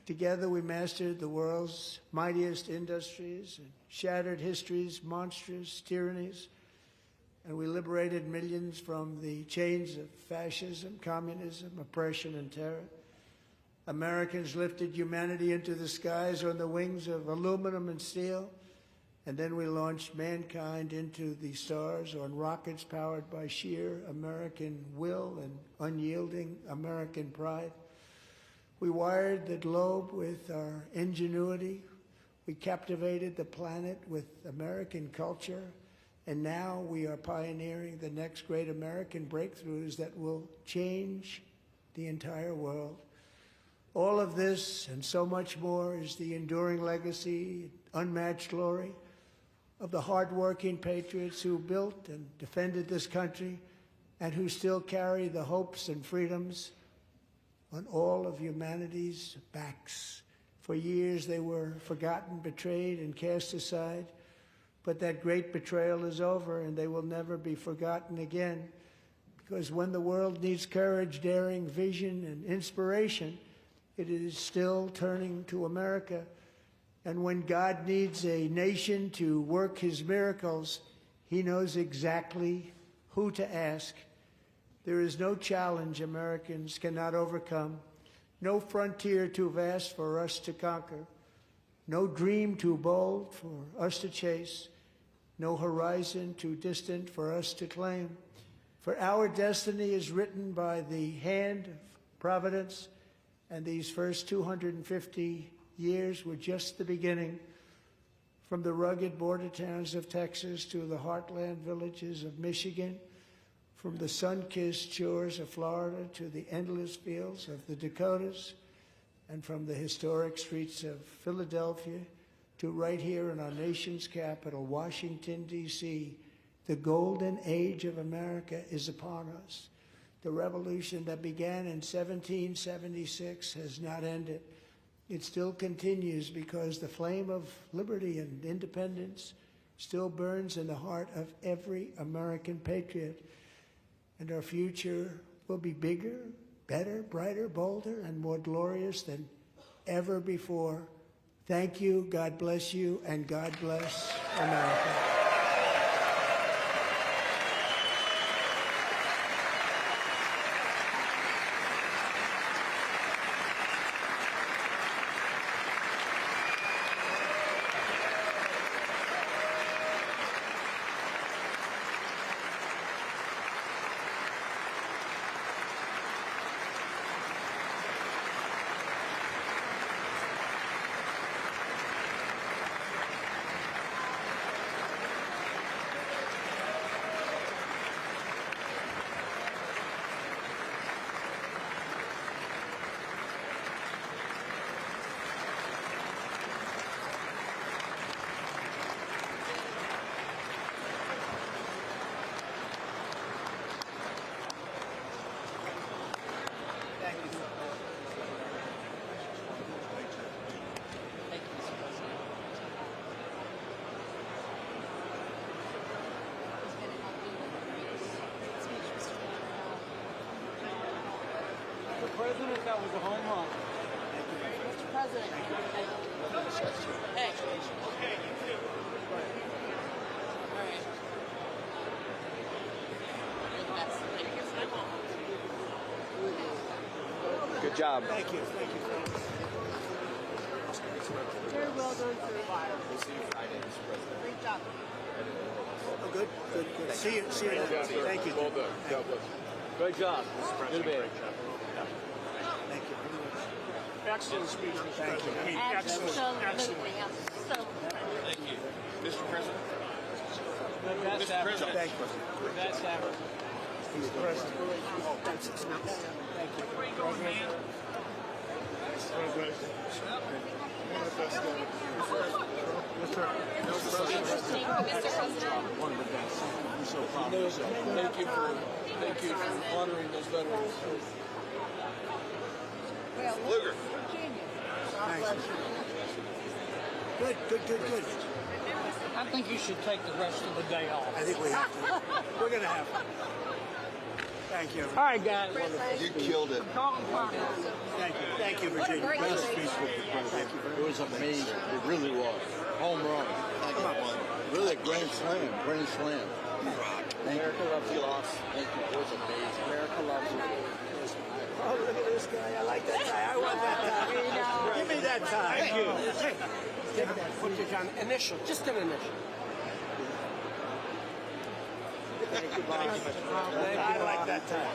Together we mastered the world's mightiest industries and shattered history's monstrous tyrannies. And we liberated millions from the chains of fascism, communism, oppression, and terror. Americans lifted humanity into the skies on the wings of aluminum and steel, and then we launched mankind into the stars on rockets powered by sheer American will and unyielding American pride. We wired the globe with our ingenuity. We captivated the planet with American culture. And now we are pioneering the next great American breakthroughs that will change the entire world. All of this and so much more is the enduring legacy, unmatched glory of the hardworking patriots who built and defended this country and who still carry the hopes and freedoms on all of humanity's backs. For years they were forgotten, betrayed, and cast aside. But that great betrayal is over, and they will never be forgotten again. Because when the world needs courage, daring, vision, and inspiration, it is still turning to America. And when God needs a nation to work his miracles, he knows exactly who to ask. There is no challenge Americans cannot overcome, no frontier too vast for us to conquer, no dream too bold for us to chase, no horizon too distant for us to claim. For our destiny is written by the hand of providence, and these first 250 years were just the beginning. From the rugged border towns of Texas to the heartland villages of Michigan, from the sun-kissed shores of Florida to the endless fields of the Dakotas, and from the historic streets of Philadelphia to right here in our nation's capital, Washington, D.C., the golden age of America is upon us. The revolution that began in 1776 has not ended. It still continues because the flame of liberty and independence still burns in the heart of every American patriot. And our future will be bigger, better, brighter, bolder, and more glorious than ever before. Thank you, God bless you, and God bless America. President, that was a home run. Mr. President. Hey. Okay, you too. All right. You're the best. Good job. Thank you. Thank you. Very well done, sir. We'll see you Friday, Mr. President. Great job. Oh, good. See you. See you. Thank you. Well done. God bless you. Great job. Good man. Thank you very much. Excellent speech, Mr. Thank you. President. Absolutely. Absolutely. Thank you. Mr. President. Mr. President. Thank you. Best ever. Mr. President. Thank you. Where you going, man? Mr. President. One of the best. I'm so proud of yourself. Thank you for honoring those veterans. Luger. Good. I think you should take the rest of the day off. I think we have to. We're going to have to. Thank you. All right, guys. You killed it. Thank you, Virginia. What a great Best speech. speech with the president. It was amazing. It really was. Home run. Really a grand slam. Grand slam. America loves you. Thank you. It was amazing. America loves you. Oh, look at this guy. I like that tie. I want that tie. Give me that tie. Thank you. Put it on initial, just an initial. Thank you, boss. I like that tie.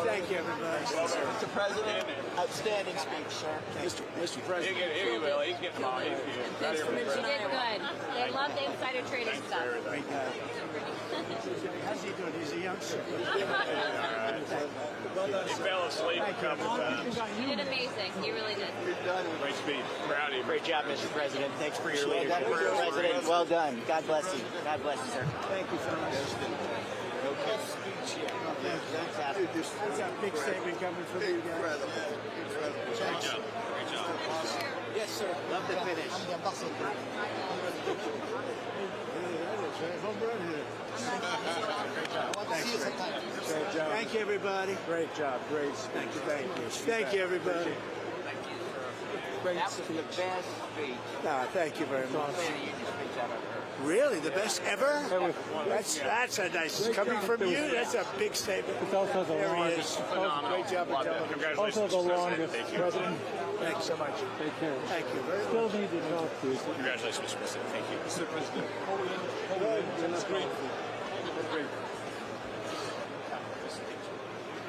Thank you, everybody. Mr. President, outstanding speech, sir. Mr. President. He will. He's getting them all. He's You did good. They love the insider trading stuff. Great guy. How's he doing? He's a youngster. He fell asleep a couple times. You did amazing. You really did. Great speech. Proud of you. Great job, Mr. President. Thanks for your leadership. Mr. President, well done. God bless you. God bless you, sir. Thank you, fellas. Fantastic. That's a big statement coming from you guys. Incredible. Great job. Great job. Yes, sir. Love the finish. Home run here. Great job. Thank you, everybody. Great job. Great. Thank you. Thank you. Thank you, everybody. That was the best speech. Thank you very much. State of the Union speech I've ever heard. Really, the best ever? That's a nice coming from you. That's a big statement. It's also the longest. Great job, Congratulations. Also the longest, Thank you. President. Thank you so much. Take care. Thank you very much. Still need to talk to you. Congratulations, Mr. President. Thank you. Mr. President. It's great.